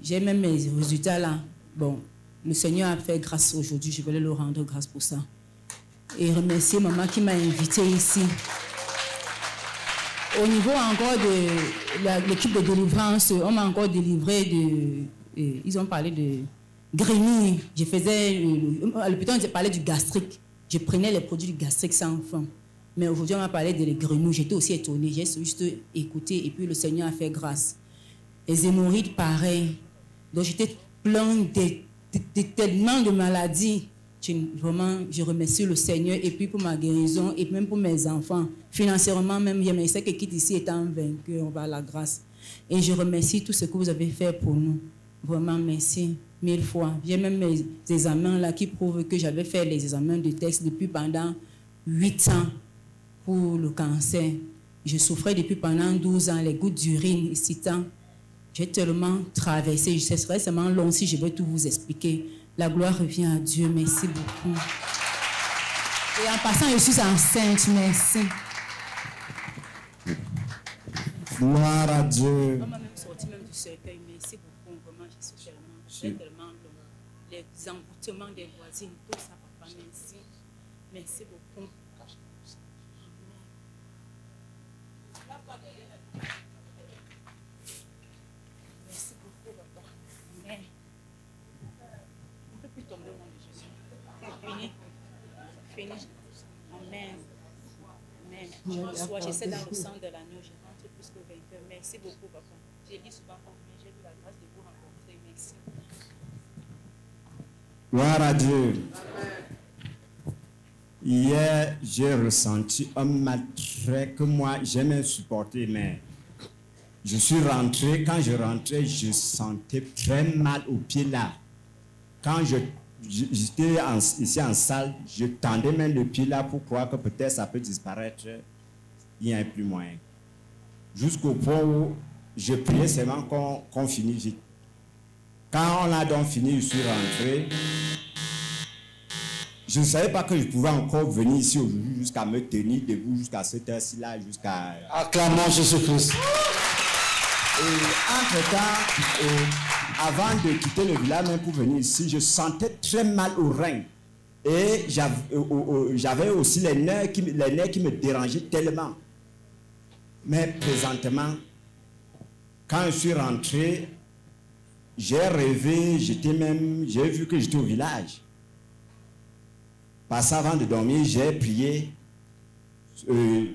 j'ai même mes résultats là. Bon, le Seigneur a fait grâce aujourd'hui, je voulais le rendre grâce pour ça. Et remercier maman qui m'a invité ici. Au niveau encore de l'équipe de délivrance, on m'a encore délivré ils ont parlé de grémie. Je faisais, à l'hôpital, on parlait du gastrique. Je prenais les produits du gastrique sans fin. Mais aujourd'hui, on m'a parlé de grenouilles. J'étais aussi étonnée. J'ai juste écouté et puis le Seigneur a fait grâce. Les hémorroïdes, pareil. Donc j'étais plein de tellement de maladies. Vraiment, je remercie le Seigneur et puis pour ma guérison et même pour mes enfants. Financièrement même, je sais que quitte ici étant vainqueur par la grâce. Et je remercie tout ce que vous avez fait pour nous. Vraiment, merci 1000 fois. J'ai même mes examens là qui prouvent que j'avais fait les examens de texte depuis pendant 8 ans pour le cancer. Je souffrais depuis pendant 12 ans, les gouttes d'urine excitant. J'ai tellement traversé, ce serait seulement long si je vais tout vous expliquer. La gloire revient à Dieu, merci beaucoup. Et en passant, je suis enceinte, merci. Gloire à Dieu. On m'a même sorti même du cercueil, merci beaucoup. Vraiment, je suis tellement long. Les emboutements des voisines, tout ça, papa, merci. Merci beaucoup. Merci beaucoup, papa. Amen. On ne peut plus tomber au nom de Jésus. C'est fini. C'est fini. Amen. Amen. Bonsoir, j'essaie dans le sang de l'agneau. Je rentre plus que vainqueur. Merci beaucoup, papa. J'ai dit souvent combien j'ai eu la grâce de vous rencontrer. Merci. Gloire à Dieu. Hier, j'ai ressenti un mal très que moi, j'aimais supporter, mais je suis rentré. Quand je rentrais, je sentais très mal au pied là. Quand j'étais ici en salle, je tendais même le pied là pour croire que peut-être ça peut disparaître. Il n'y a plus moyen. Jusqu'au point où je priais seulement qu'on finisse vite. Quand on a donc fini, je suis rentré. Je ne savais pas que je pouvais encore venir ici aujourd'hui jusqu'à me tenir debout jusqu'à cette heure-ci là, jusqu'à... Acclamons Jésus-Christ. Et entre-temps, avant de quitter le village même pour venir ici, je sentais très mal au rein. Et j'avais aussi les nerfs qui me dérangeaient tellement. Mais présentement, quand je suis rentré, j'ai rêvé, j'ai vu que j'étais au village. Parce qu'avant de dormir, j'ai prié,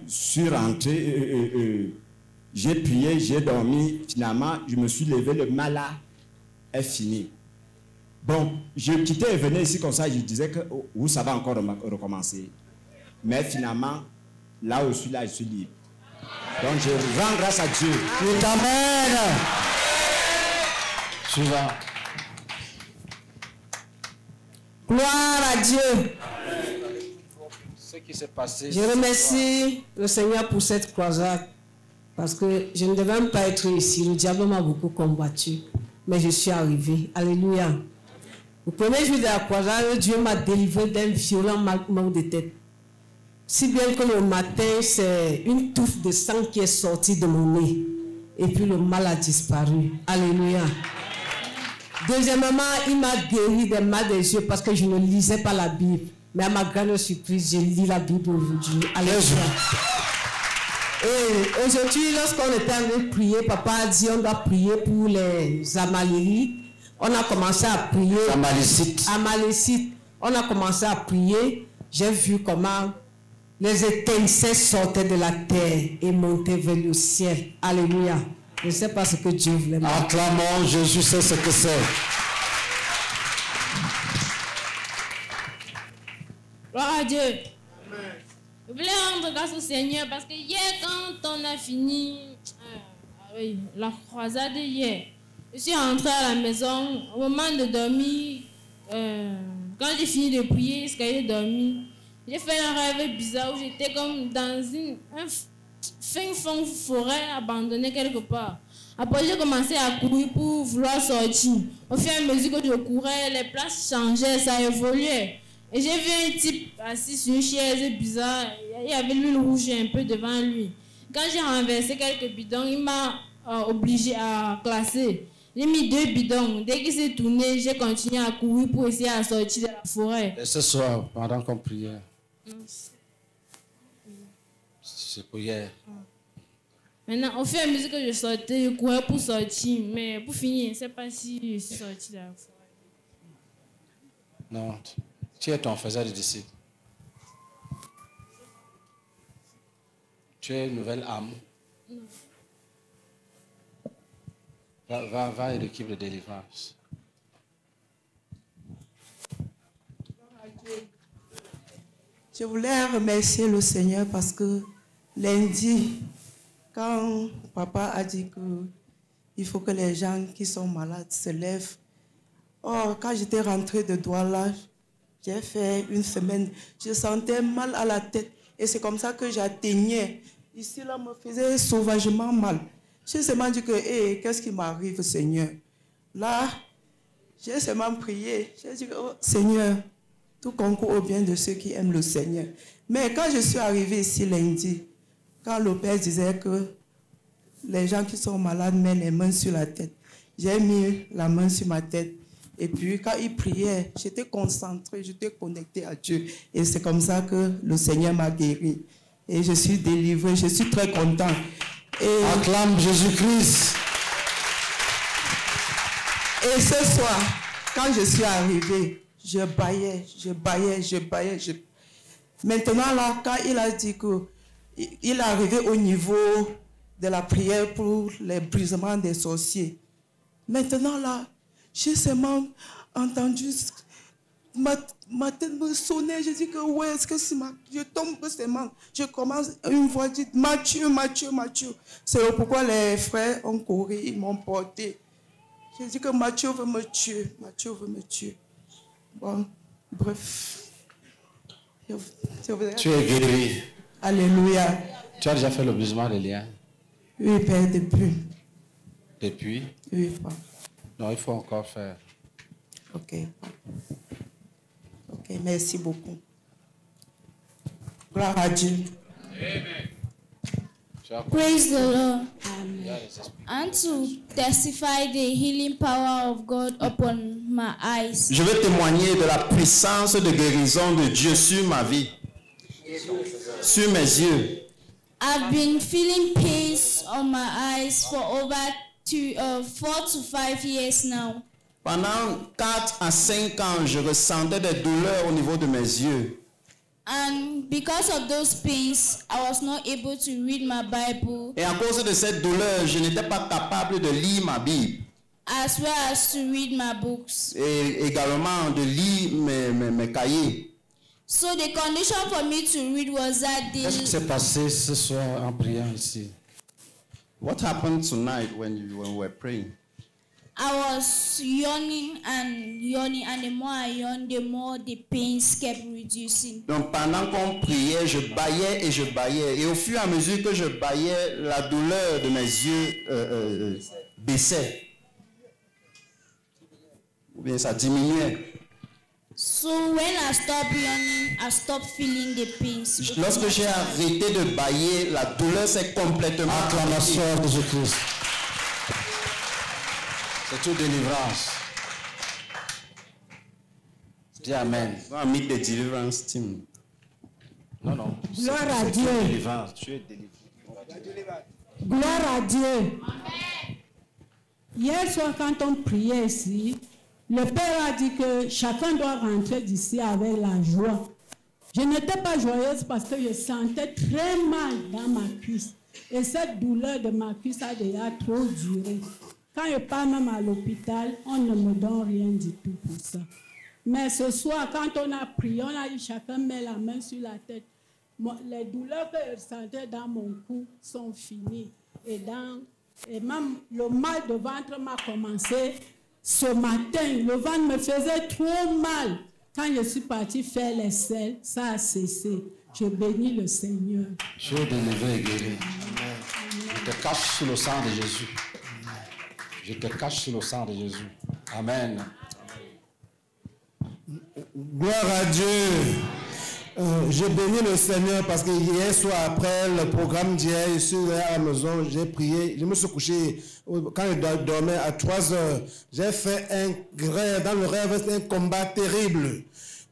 suis rentré, j'ai prié, j'ai dormi, finalement, je me suis levé, le mal là est fini. Bon, je quittais et venais ici comme ça, je disais que ça va encore recommencer. Mais finalement, là où je suis là, je suis libre. Donc je rends grâce à Dieu. Il t'amène. Suivant. Gloire à Dieu. Ce qui s'est passé. Je remercie le Seigneur pour cette croisade. Parce que je ne devais même pas être ici. Le diable m'a beaucoup combattu. Mais je suis arrivé. Alléluia. Au premier jour de la croisade, Dieu m'a délivré d'un violent mal de tête. Si bien que le matin, c'est une touffe de sang qui est sortie de mon nez. Et puis le mal a disparu. Alléluia. Deuxièmement, il m'a guéri des mal des yeux parce que je ne lisais pas la Bible. Mais à ma grande surprise, je lis la Bible aujourd'hui. Alléluia. Et aujourd'hui, lorsqu'on était en train de prier, papa a dit on doit prier pour les Amalélites. On a commencé à prier. Amalécites. On a commencé à prier. J'ai vu comment les étincelles sortaient de la terre et montaient vers le ciel. Alléluia. Je ne sais pas ce que Dieu voulait. Acclamons, Jésus sait ce que c'est. Gloire à Dieu. Je voulais rendre grâce au Seigneur parce que hier, quand on a fini la croisade hier, je suis rentrée à la maison au moment de dormir. Quand j'ai fini de prier, jusqu'à j'ai dormi, j'ai fait un rêve bizarre où j'étais comme dans un fin fond forêt abandonnée quelque part. Après, j'ai commencé à courir pour vouloir sortir. Au fur et à mesure que je courais, les places changeaient, ça évoluait. Et j'ai vu un type assis sur une chaise bizarre. Il y avait l'huile rouge un peu devant lui. Quand j'ai renversé quelques bidons, il m'a obligé à classer. J'ai mis 2 bidons. Dès qu'il s'est tourné, j'ai continué à courir pour essayer de sortir de la forêt. Et ce soir, pendant qu'on priait, c'est pour hier. Maintenant, au fur et à mesure que je sortais, je courais pour sortir. Mais pour finir, je ne sais pas si je suis sortie de la forêt. Non, tu es ton faiseur de disciples. Tu es une nouvelle âme. Non. Va à l'équipe de délivrance. Je voulais remercier le Seigneur parce que lundi, quand papa a dit qu'il faut que les gens qui sont malades se lèvent, quand j'étais rentrée de Douala, j'ai fait une semaine, je sentais mal à la tête et c'est comme ça que j'atteignais. Ici, là, me faisait sauvagement mal. J'ai seulement dit que, qu'est-ce qui m'arrive, Seigneur? Là, j'ai seulement prié. J'ai dit, oh, Seigneur, tout concourt au bien de ceux qui aiment le Seigneur. Mais quand je suis arrivée ici lundi, quand le Père disait que les gens qui sont malades mettent les mains sur la tête, j'ai mis la main sur ma tête. Et puis, quand il priait, j'étais concentrée, j'étais connectée à Dieu. Et c'est comme ça que le Seigneur m'a guéri. Et je suis délivrée, je suis très content. Et acclame Jésus-Christ. Et ce soir, quand je suis arrivée, je baillais. Maintenant, là, quand il a dit qu'il est arrivé au niveau de la prière pour les brisements des sorciers, maintenant, là, j'ai seulement entendu ma tête me sonner. Je dis que ouais, est-ce que c'est je tombe seulement. Je commence une voix dit Mathieu. C'est pourquoi les frères ont couru, ils m'ont porté. Je dis que Mathieu veut me tuer. Bon, bref. Tu es guéri. Alléluia. Tu as déjà fait le brisement des liens? Oui, Père, depuis. Depuis? Oui, Père. Non, il faut encore faire. Ok, merci beaucoup. Gloire à Dieu. Praise the Lord. And to testify the healing power of God upon my eyes. Je veux témoigner de la puissance de guérison de Dieu sur ma vie, sur mes yeux. I've been feeling pains on my eyes for over 4 to 5 years now. Pendant 4 à 5 ans, je ressentais des douleurs au niveau de mes yeux. And because of those pains, I was not able to read my Bible. Et à cause de cette douleur, je n'étais pas capable de lire ma Bible. As well as to read my books. Et également de lire mes cahiers. So the condition for me to read was that Qu'est-ce qui s'est passé ce soir en priant ici? What happened tonight when we were praying? I was yawning, and the more I yawned, the more the pains kept reducing. Donc pendant qu'on priait, je bâillais. Et au fur et à mesure que je bâillais, la douleur de mes yeux baissait. Ou bien ça diminuait. So when I stopped yawning, I stopped feeling the pains. Lorsque j'ai arrêté de bâiller, la douleur s'est complètement acclamation de Jésus-Christ. C'est toute délivrance. Dis Amen. On va mettre des deliverance team. Non. Gloire à Dieu. Tu es délivré. Gloire à Dieu. Hier soir, quand on priait ici, le Père a dit que chacun doit rentrer d'ici avec la joie. Je n'étais pas joyeuse parce que je sentais très mal dans ma cuisse. Et cette douleur de ma cuisse a déjà trop duré. Quand je pars même à l'hôpital, on ne me donne rien du tout pour ça. Mais ce soir, quand on a prié, on a dit chacun met la main sur la tête. Les douleurs que je sentais dans mon cou sont finies. Et même le mal de ventre m'a commencé ce matin. Le ventre me faisait trop mal. Quand je suis partie faire les selles, ça a cessé. Je bénis le Seigneur. Je suis délivré et guéri. Je te cache sous le sang de Jésus. Je te cache sous le sang de Jésus. Amen. Gloire à Dieu. Je bénis le Seigneur parce que hier soir, après le programme d'hier, je suis à la maison, j'ai prié, je me suis couché quand je dormais à 3 heures. J'ai fait dans le rêve, un combat terrible.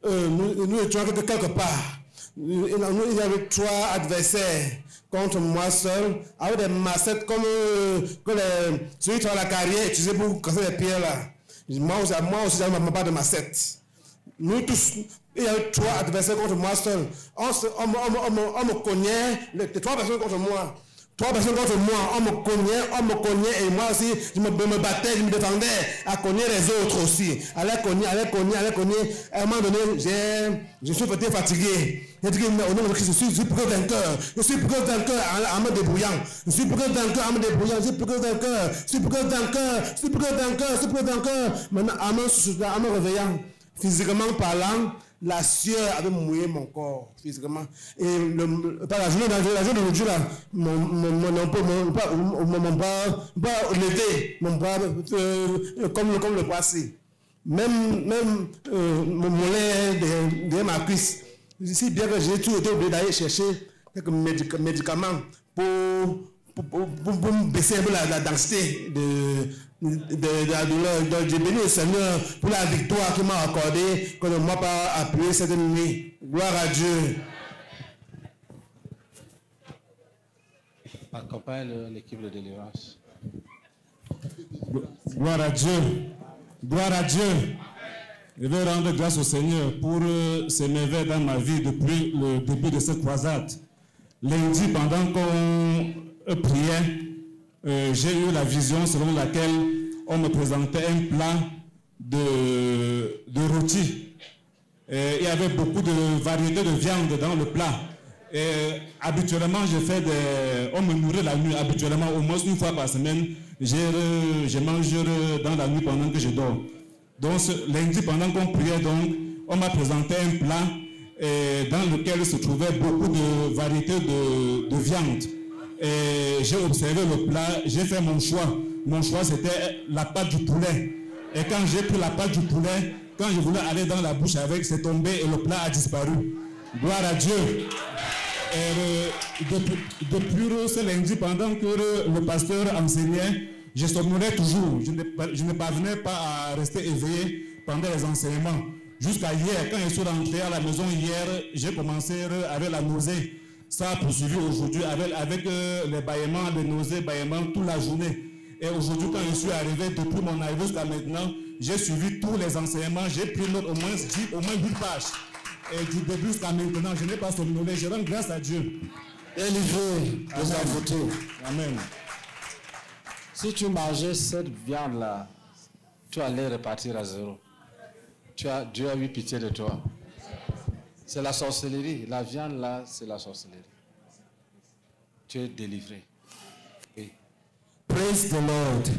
Nous étions quelque part. Il y avait 3 adversaires contre moi seul, avec des massettes comme celui qui a la carrière utilisé pour casser les pierres là. Moi aussi j'avais ma part de massette. Nous tous, il y avait 3 adversaires contre moi seul. On me cognait, les 3 personnes contre moi. 3 personnes contre moi, on me cognait et moi aussi, je me battais, je me défendais à cogner les autres aussi. Allez cogner. À un moment donné, je suis peut-être fatigué. J'ai dit, mais au nom de Christ, je suis plus que vainqueur. Je suis plus que vainqueur en me débrouillant. Je suis plus que vainqueur en me débrouillant. Je suis plus que vainqueur. Je suis plus que vainqueur. Je suis plus que vainqueur. Je suis plus que vainqueur. Maintenant, en me réveillant, physiquement parlant, la sueur avait mouillé mon corps physiquement. Et la journée d'aujourd'hui, mon bras levé, mon bras comme le passé. Même mon mollet de ma cuisse. Si bien que j'ai tout été obligé d'aller chercher quelques médicaments pour baisser un peu la densité de la douleur. Donc, j'ai béni le Seigneur pour la victoire qu'il m'a accordée quand on ne m'a pas appuyé cette nuit. Gloire à Dieu. Accompagne l'équipe de délivrance. Gloire à Dieu. Gloire à Dieu. Je vais rendre grâce au Seigneur pour ces merveilles dans ma vie depuis le début de cette croisade. Lundi, pendant qu'on priait, j'ai eu la vision selon laquelle on me présentait un plat de rôti. Il y avait beaucoup de variétés de viande dans le plat. Et habituellement, on me nourrit la nuit. Habituellement, au moins une fois par semaine, je mange dans la nuit pendant que je dors. Donc, lundi, pendant qu'on priait, donc, on m'a présenté un plat dans lequel se trouvait beaucoup de variétés de viande. Et j'ai observé le plat, j'ai fait mon choix. Mon choix, c'était la pâte du poulet. Et quand j'ai pris la pâte du poulet, quand je voulais aller dans la bouche avec, c'est tombé et le plat a disparu. Gloire à Dieu. Et depuis ce lundi, pendant que le pasteur enseignait, je somnolais toujours. Je ne parvenais pas à rester éveillé pendant les enseignements. Jusqu'à hier, quand je suis rentré à la maison hier, j'ai commencé avec la nausée. Ça a poursuivi aujourd'hui avec les bâillements, les nausées, bâillements toute la journée. Et aujourd'hui, quand je suis arrivé, depuis mon arrivée jusqu'à maintenant, j'ai suivi tous les enseignements. J'ai pris note au moins 8 pages. Et du début jusqu'à maintenant, je n'ai pas somnolé. Je rends grâce à Dieu. Délivré de sa beauté. Amen. Si tu mangeais cette viande-là, tu allais repartir à zéro. Dieu a eu pitié de toi. C'est la sorcellerie. La viande là, c'est la sorcellerie. Tu es délivré. Oui. Praise the Lord.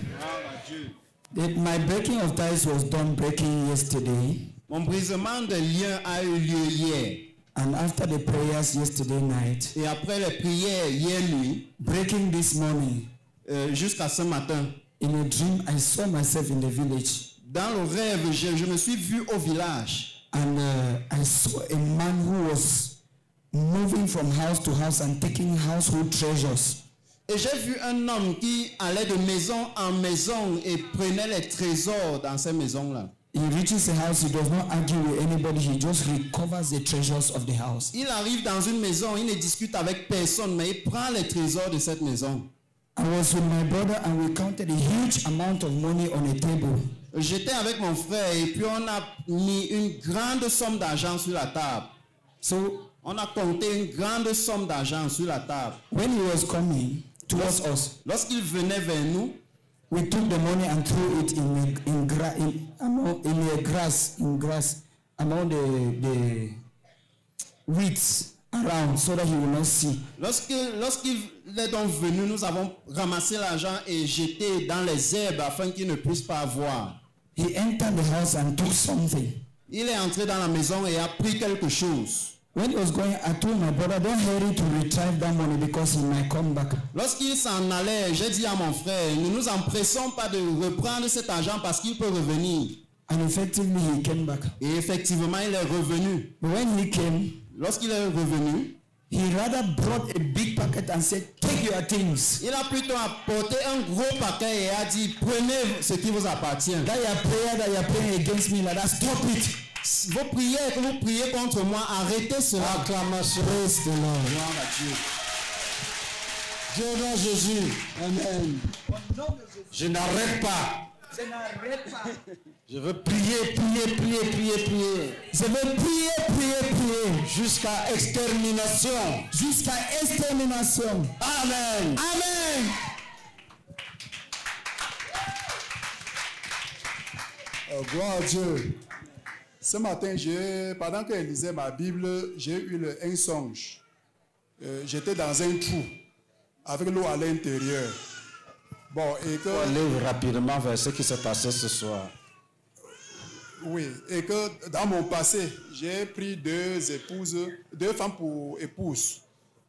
My breaking of ties was done breaking yesterday. Mon brisement de liens a eu lieu hier. And after the prayers yesterday night. Et après les prières hier nuit. Breaking this morning. Jusqu'à ce matin. In a dream, I saw myself in the village. Dans le rêve, je me suis vu au village. And I saw a man who was moving from house to house and taking household treasures. Et j'ai vu un homme qui allait de maison en maison et prenait les trésors dans ces maisons-là. He reaches a house, he does not argue with anybody, he just recovers the treasures of the house. Il arrive dans une maison, il ne discute avec personne, mais il prend les trésors de cette maison. I was with my brother and we counted a huge amount of money on a table. J'étais avec mon frère et puis on a mis une grande somme d'argent sur la table. So, on a compté une grande somme d'argent sur la table. When he was coming towards us, lorsqu'il venait vers nous, we took the money and threw it in grass among the weeds around so that he will not see. Lorsqu'il est donc venu, nous avons ramassé l'argent et jeté dans les herbes afin qu'il ne puisse pas voir. He entered the house and took something. Il est entré dans la maison et a pris quelque chose. When he was going, I told my brother, don't hurry to retrieve that money because he might come back. Lorsqu'il s'en allait, j'ai dit à mon frère, ne nous empressons pas de reprendre cet argent parce qu'il peut revenir. And effectively he came back. Et effectivement, il est revenu. But when he came, lorsqu'il est revenu, he rather brought a big packet and said, take your things. Il a plutôt apporté un gros paquet et a dit, prenez ce qui vous appartient. That your prayer that you are praying against me, like that, stop it. Vos prières que vous priez contre moi, arrêtez cela. Acclamation. Praise the Lord. Gloire à Dieu. Dieu dans Jésus. Amen. Je n'arrête pas. Ça n'arrête pas. Je veux prier, prier, prier, prier, prier. Je veux prier, prier, prier. Jusqu'à extermination. Jusqu'à extermination. Amen. Amen. Gloire à Dieu. Ce matin, pendant que je lisais ma Bible, j'ai eu un songe. J'étais dans un trou avec l'eau à l'intérieur. Bon, et que... On aller rapidement vers ce qui s'est passé ce soir. Oui, et que dans mon passé, j'ai pris deux femmes pour épouses.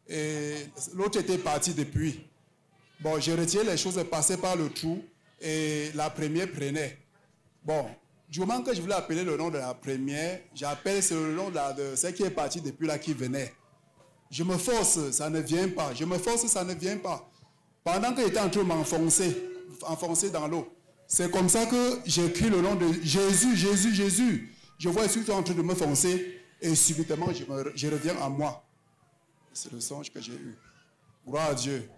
Et l'autre était partie depuis. Bon, j'ai retiré les choses passées par le trou et la première prenait. Bon, du moment que je voulais appeler le nom de la première, j'appelle le nom de celle qui est partie depuis là qui venait. Je me force, ça ne vient pas. Je me force, ça ne vient pas. Pendant que j'étais en train de m'enfoncer dans l'eau, c'est comme ça que j'écris le nom de Jésus, Jésus, Jésus. Je vois Jésus en train de me foncer et subitement je reviens à moi. C'est le songe que j'ai eu. Gloire à Dieu.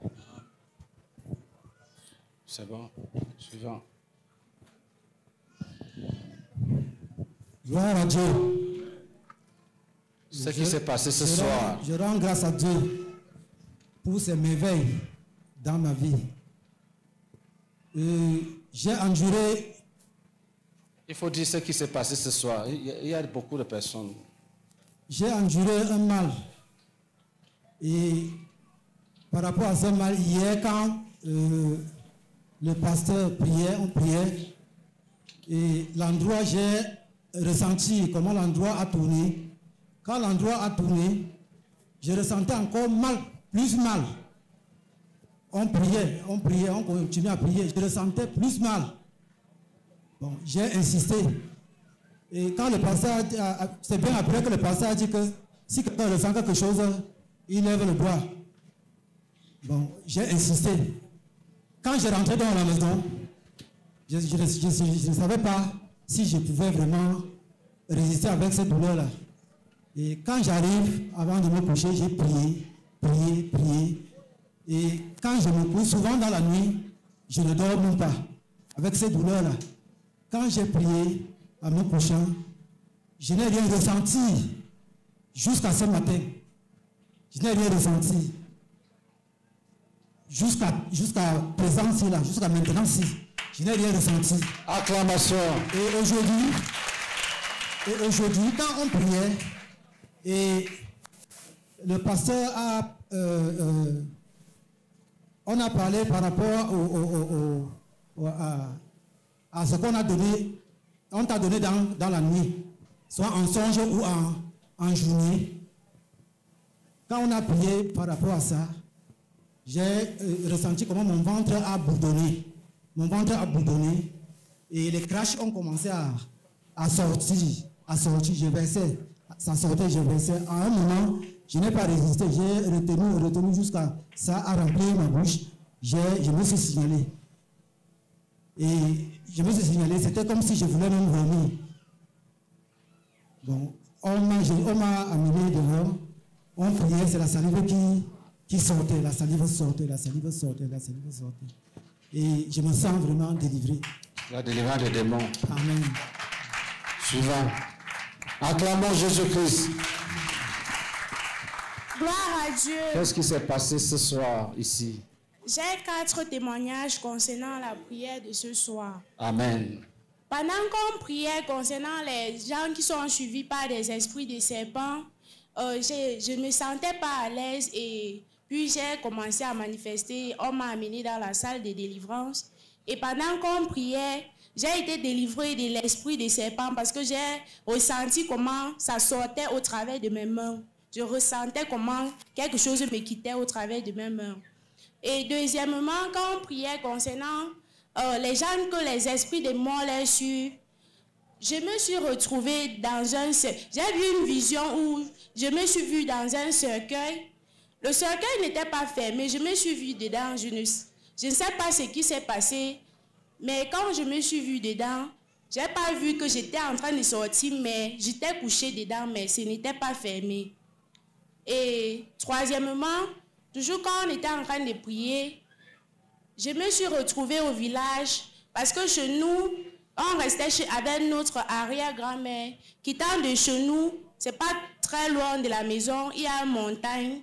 C'est bon. Suivant. Gloire à Dieu. Ce qui s'est passé ce soir. Je rends grâce à Dieu pour ces merveilles dans ma vie. J'ai enduré. Il faut dire ce qui s'est passé ce soir. Il y a beaucoup de personnes. J'ai enduré un mal. Et par rapport à ce mal, hier, quand le pasteur priait, on priait, et l'endroit, j'ai ressenti comment l'endroit a tourné. Quand l'endroit a tourné, je ressentais encore mal, plus mal. On priait, on continuait à prier. Je ressentais plus mal. Bon, j'ai insisté. Et quand le pasteur c'est bien après que le pasteur a dit que si quelqu'un ressent quelque chose, il lève le doigt. Bon, j'ai insisté. Quand je rentrais dans la maison, je ne savais pas si je pouvais vraiment résister avec cette douleur-là. Et quand j'arrive, avant de me coucher, j'ai prié, prié, prié. Et quand je me couche, souvent dans la nuit, je ne dors même pas avec ces douleurs-là. Quand j'ai prié en me couchant, je n'ai rien ressenti jusqu'à ce matin. Je n'ai rien ressenti. Jusqu'à présent, là, jusqu'à maintenant, je n'ai rien ressenti. Acclamation. Et aujourd'hui, quand on priait, et le pasteur on a parlé par rapport à ce qu'on a donné, on t'a donné dans la nuit, soit en songe ou en journée. Quand on a prié par rapport à ça, j'ai ressenti comment mon ventre a bourdonné. Mon ventre a bourdonné et les crashs ont commencé à sortir. Je versais, ça sortait, je versais. À un moment, je n'ai pas résisté, j'ai retenu jusqu'à ça a rempli ma bouche. Je me suis signalé. Et je me suis signalé, c'était comme si je voulais même vomir. Bon, on m'a amené devant, on priait, c'est la salive qui sortait, la salive sortait. Et je me sens vraiment délivré. La délivrance des démons. Amen. Suivant. Acclamons Jésus-Christ. Gloire à Dieu. Qu'est-ce qui s'est passé ce soir ici? J'ai 4 témoignages concernant la prière de ce soir. Amen. Pendant qu'on priait concernant les gens qui sont suivis par des esprits de serpents, je ne me sentais pas à l'aise et puis j'ai commencé à manifester. On m'a amené dans la salle de délivrance et pendant qu'on priait, j'ai été délivrée de l'esprit de serpent parce que j'ai ressenti comment ça sortait au travers de mes mains. Je ressentais comment quelque chose me quittait au travers de mes mains. Et deuxièmement, quand on priait concernant les gens que les esprits de mort les suivent, je me suis retrouvée dans j'ai vu une vision où je me suis vue dans un cercueil. Le cercueil n'était pas fermé, je me suis vue dedans. Je ne sais pas ce qui s'est passé, mais quand je me suis vue dedans, je n'ai pas vu que j'étais en train de sortir, mais j'étais couchée dedans, mais ce n'était pas fermé. Et troisièmement, toujours quand on était en train de prier, je me suis retrouvée au village Parce que chez nous, on restait avec notre arrière-grand-mère. Quittant de chez nous, c'est pas très loin de la maison, il y a une montagne.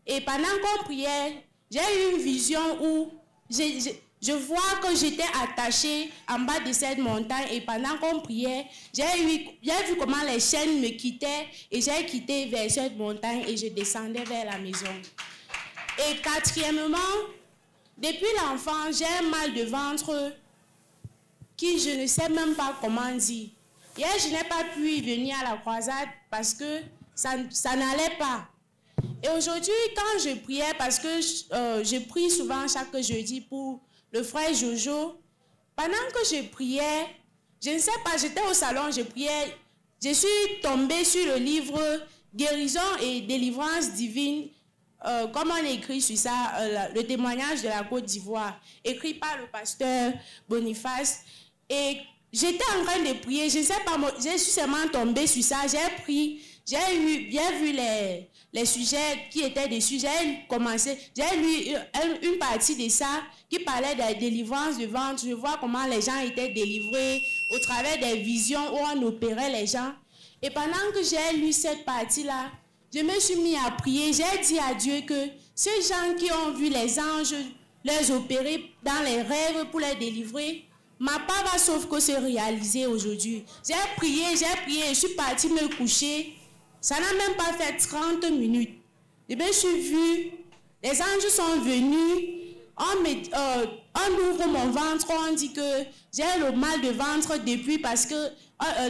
Et pendant qu'on priait, j'ai eu une vision où je vois que j'étais attachée en bas de cette montagne. Et pendant qu'on priait, j'ai vu comment les chaînes me quittaient. Et j'ai quitté vers cette montagne et je descendais vers la maison. Et quatrièmement, depuis l'enfant, j'ai un mal de ventre qui je ne sais même pas comment dire. Hier, je n'ai pas pu venir à la croisade parce que ça n'allait pas. Et aujourd'hui, quand je priais, parce que je prie souvent chaque jeudi pour le frère Jojo, pendant que je priais, je ne sais pas, j'étais au salon, je priais, je suis tombée sur le livre « Guérison et délivrance divine », comme on écrit sur ça, le témoignage de la Côte d'Ivoire, écrit par le pasteur Boniface. Et j'étais en train de prier, je ne sais pas, je suis seulement tombée sur ça, j'ai pris, j'ai bien vu les sujets qui étaient dessus, j'ai lu une partie de ça qui parlait de la délivrance du ventre. Je vois comment les gens étaient délivrés au travers des visions où on opérait les gens. Et pendant que j'ai lu cette partie-là, je me suis mis à prier, j'ai dit à Dieu que ces gens qui ont vu les anges les opérer dans les rêves pour les délivrer, ma part va sauf que se réaliser aujourd'hui. J'ai prié, je suis partie me coucher. Ça n'a même pas fait 30 minutes. Je me suis vue, les anges sont venus, on ouvre mon ventre, on dit que j'ai le mal de ventre depuis parce que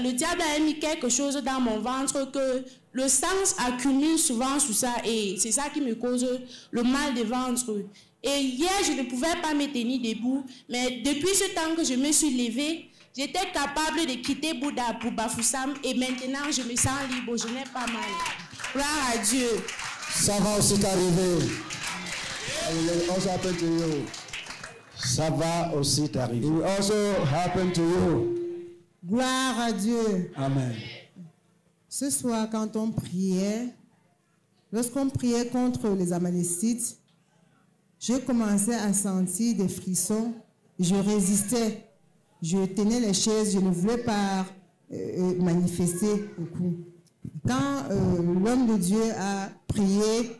le diable a mis quelque chose dans mon ventre, que le sang accumule souvent sur ça et c'est ça qui me cause le mal de ventre. Et hier, je ne pouvais pas me tenir debout, mais depuis ce temps que je me suis levée, j'étais capable de quitter Bouddha pour Bafoussam et maintenant je me sens libre, je n'ai pas mal. Gloire à Dieu. Ça va aussi t'arriver. Also happen to you. Ça va aussi t'arriver. It will also happen to you. Gloire à Dieu. Amen. Ce soir, quand on priait, lorsqu'on priait contre les Amalécites, je commençais à sentir des frissons. Je résistais. Je tenais les chaises. Je ne voulais pas manifester beaucoup. Quand l'homme de Dieu a prié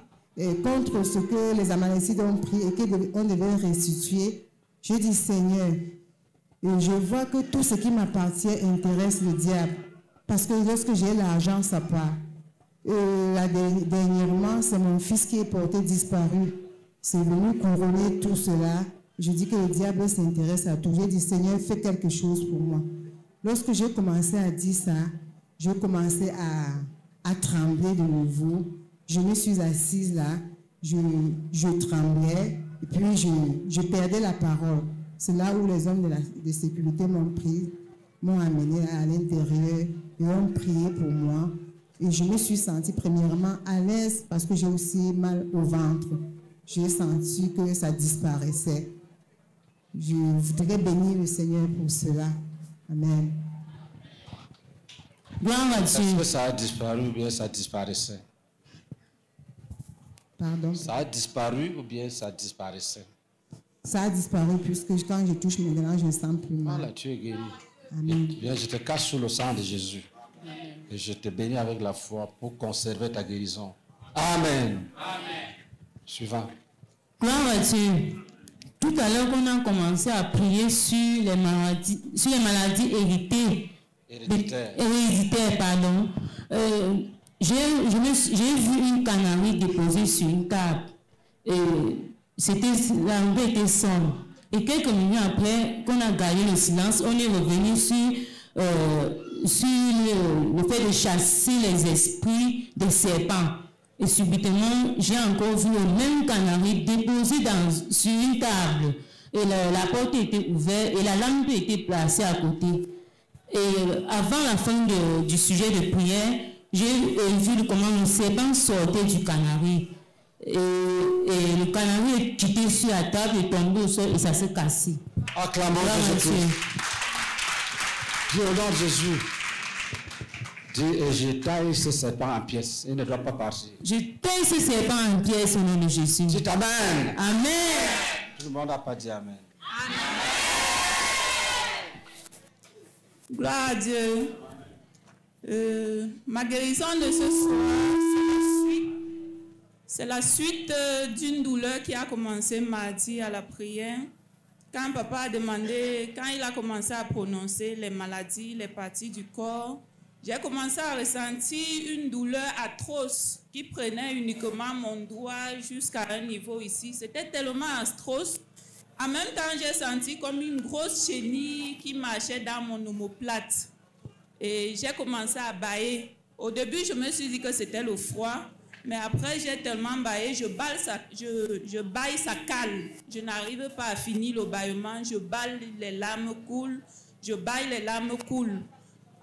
contre ce que les Amalécites ont pris et qu'on devait restituer, je dis Seigneur, je vois que tout ce qui m'appartient intéresse le diable. Parce que lorsque j'ai l'argent, ça part. Dernièrement, c'est mon fils qui est porté disparu. C'est venu couronner tout cela. Je dis que le diable s'intéresse à tout. J'ai dit, Seigneur, fais quelque chose pour moi. Lorsque j'ai commencé à dire ça, je commençais à trembler de nouveau. Je me suis assise là, je tremblais, et puis je perdais la parole. C'est là où les hommes de sécurité m'ont pris, m'ont amené à l'intérieur et ont prié pour moi. Et je me suis sentie premièrement à l'aise parce que j'ai aussi mal au ventre. J'ai senti que ça disparaissait. Je voudrais bénir le Seigneur pour cela. Amen. Est-ce que ça a disparu ou bien ça disparaissait? Pardon? Ça a disparu ou bien ça disparaissait? Ça a disparu puisque quand je touche maintenant, je ne sens plus mal. Voilà, tu es guéri. Amen. Bien, je te cache sous le sang de Jésus. Amen. Et je te bénis avec la foi pour conserver ta guérison. Amen. Amen. Suivant. Gloire à Dieu. Tout à l'heure qu'on a commencé à prier sur les maladies héréditaires, pardon. J'ai vu une canarie déposée sur une table. La rue était sombre. Et quelques minutes après qu'on a gagné le silence, on est revenu sur le fait de chasser les esprits des serpents. Et subitement, j'ai encore vu le même canari déposé sur une table. Et la porte était ouverte et la lampe était placée à côté. Et avant la fin du sujet de prière, j'ai vu comment le serpent sortait du canari. Et le canari est quitté sur la table et tombé au sol et ça s'est cassé. Acclamons Jésus. Dis au nom de Jésus. Dis, et je taille ce serpent en pièces. Il ne doit pas partir. Je taille ce serpent en pièces au nom de Jésus. Dis Amen. Amen. Tout le monde n'a pas dit Amen. Gloire à Dieu. Ma guérison de ce soir, c'est la suite d'une douleur qui a commencé mardi à la prière. Quand papa a demandé, quand il a commencé à prononcer les maladies, les parties du corps, j'ai commencé à ressentir une douleur atroce qui prenait uniquement mon doigt jusqu'à un niveau ici. C'était tellement atroce. En même temps, j'ai senti comme une grosse chenille qui marchait dans mon omoplate. Et j'ai commencé à bâiller. Au début, je me suis dit que c'était le froid. Mais après, j'ai tellement bâillé, je bâille, ça cale. Je n'arrive pas à finir le bâillement. Je bâille, les larmes coulent. Je bâille, les larmes coulent.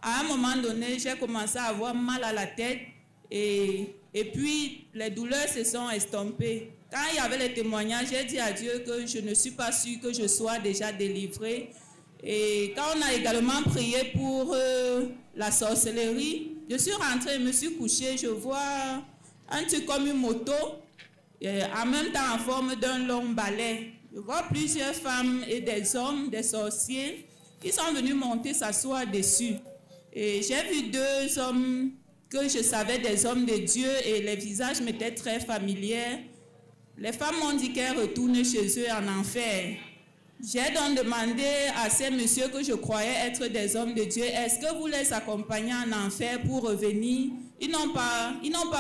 À un moment donné, j'ai commencé à avoir mal à la tête. Et puis, les douleurs se sont estompées. Quand il y avait les témoignages, j'ai dit à Dieu que je ne suis pas sûre que je sois déjà délivrée. Et quand on a également prié pour la sorcellerie, je suis rentrée, je me suis couchée, je vois un truc comme une moto, en même temps en forme d'un long balai. Je vois plusieurs femmes et des hommes, des sorciers, qui sont venus monter, s'asseoir dessus. Et j'ai vu deux hommes que je savais des hommes de Dieu et les visages m'étaient très familiers. Les femmes m'ont dit qu'elles retournent chez eux en enfer. J'ai donc demandé à ces messieurs que je croyais être des hommes de Dieu, est-ce que vous les accompagnez en enfer pour revenir? Ils n'ont pas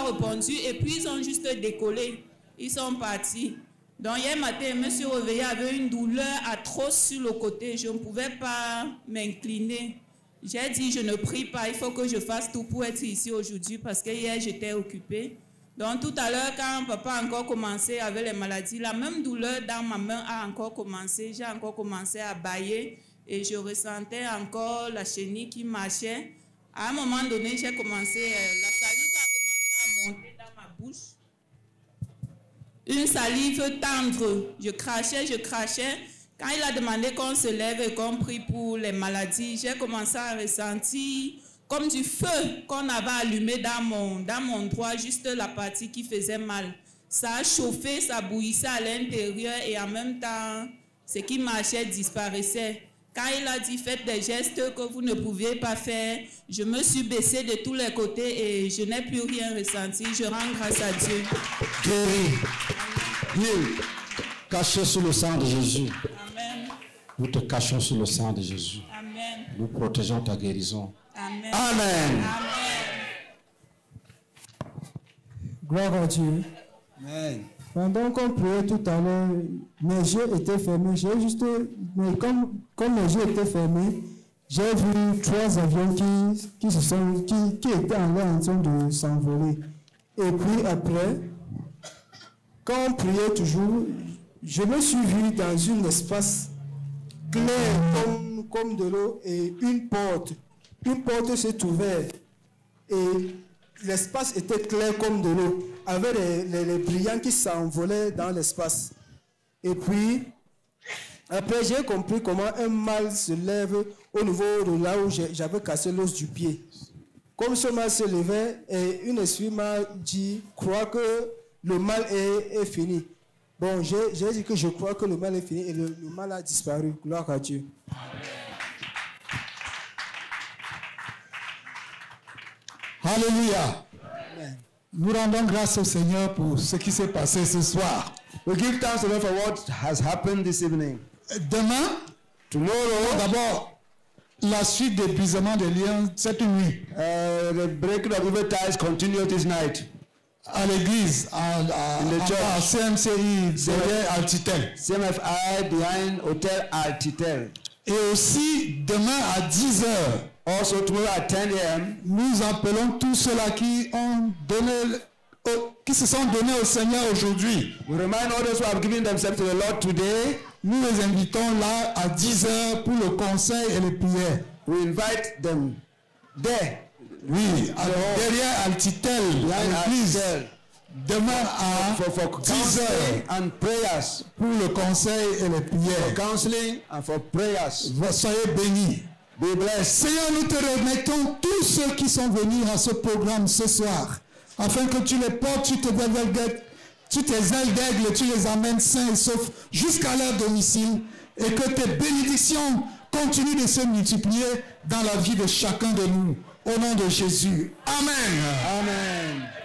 répondu et puis ils ont juste décollé. Ils sont partis. Donc hier matin, je me suis réveillée avec une douleur atroce sur le côté. Je ne pouvais pas m'incliner. J'ai dit, je ne prie pas, il faut que je fasse tout pour être ici aujourd'hui parce que hier j'étais occupée. Donc tout à l'heure, quand papa a encore commencé avec les maladies, la même douleur dans ma main a encore commencé. J'ai encore commencé à bâiller et je ressentais encore la chenille qui marchait. À un moment donné, j'ai commencé, la salive a commencé à monter dans ma bouche. Une salive tendre. Je crachais. Quand il a demandé qu'on se lève et qu'on prie pour les maladies, j'ai commencé à ressentir comme du feu qu'on avait allumé dans mon doigt, juste la partie qui faisait mal. Ça a chauffé, ça bouillissait à l'intérieur et en même temps, ce qui marchait disparaissait. Quand il a dit faites des gestes que vous ne pouviez pas faire, je me suis baissée de tous les côtés et je n'ai plus rien ressenti. Je rends grâce à Dieu. Guéri. Dieu, caché sous le sang de Jésus. Amen. Nous te cachons sous le sang de Jésus. Amen. Nous protégeons ta guérison. Amen. Amen. Gloire à Dieu. Amen. Pendant qu'on priait tout à l'heure, mes yeux étaient fermés. Mais comme mes yeux étaient fermés, j'ai vu 3 avions qui étaient en train de s'envoler. Et puis après, quand on priait toujours, je me suis vu dans un espace clair comme de l'eau et une porte. Une porte s'est ouverte et l'espace était clair comme de l'eau, avec les brillants qui s'envolaient dans l'espace. Et puis, après, j'ai compris comment un mal se lève au niveau de là où j'avais cassé l'os du pied. Comme ce mal se levait, et une esprit m'a dit, crois que le mal est fini. Bon, j'ai dit que je crois que le mal est fini et le mal a disparu. Gloire à Dieu. Alléluia. Nous rendons grâce au Seigneur pour ce qui s'est passé ce soir. We give thanks to God for what has happened this evening. Demain, d'abord, la suite des brisements des liens cette nuit. The breaking of evil ties continue this night. À l'église, à CMCI, derrière Altitel. CMFI behind Hotel Altitel. Et aussi, demain à 10h, also tomorrow at 10 a.m., nous appelons tous ceux-là qui se sont donnés au Seigneur aujourd'hui. We remind all those who have given themselves to the Lord today. Nous les invitons là à 10h pour le conseil et les prières. We invite them there. Oui, derrière Altitel, à l'église. Demain à 10h and prayers. Pour le conseil et les prières. For counseling and for prayers. Soyez bénis. Be blessed. Seigneur, nous te remettons tous ceux qui sont venus à ce programme ce soir, afin que tu les portes, tu tes ailes d'aigle, tu les amènes sains et saufs jusqu'à leur domicile, et que tes bénédictions continue de se multiplier dans la vie de chacun de nous. Au nom de Jésus. Amen. Amen.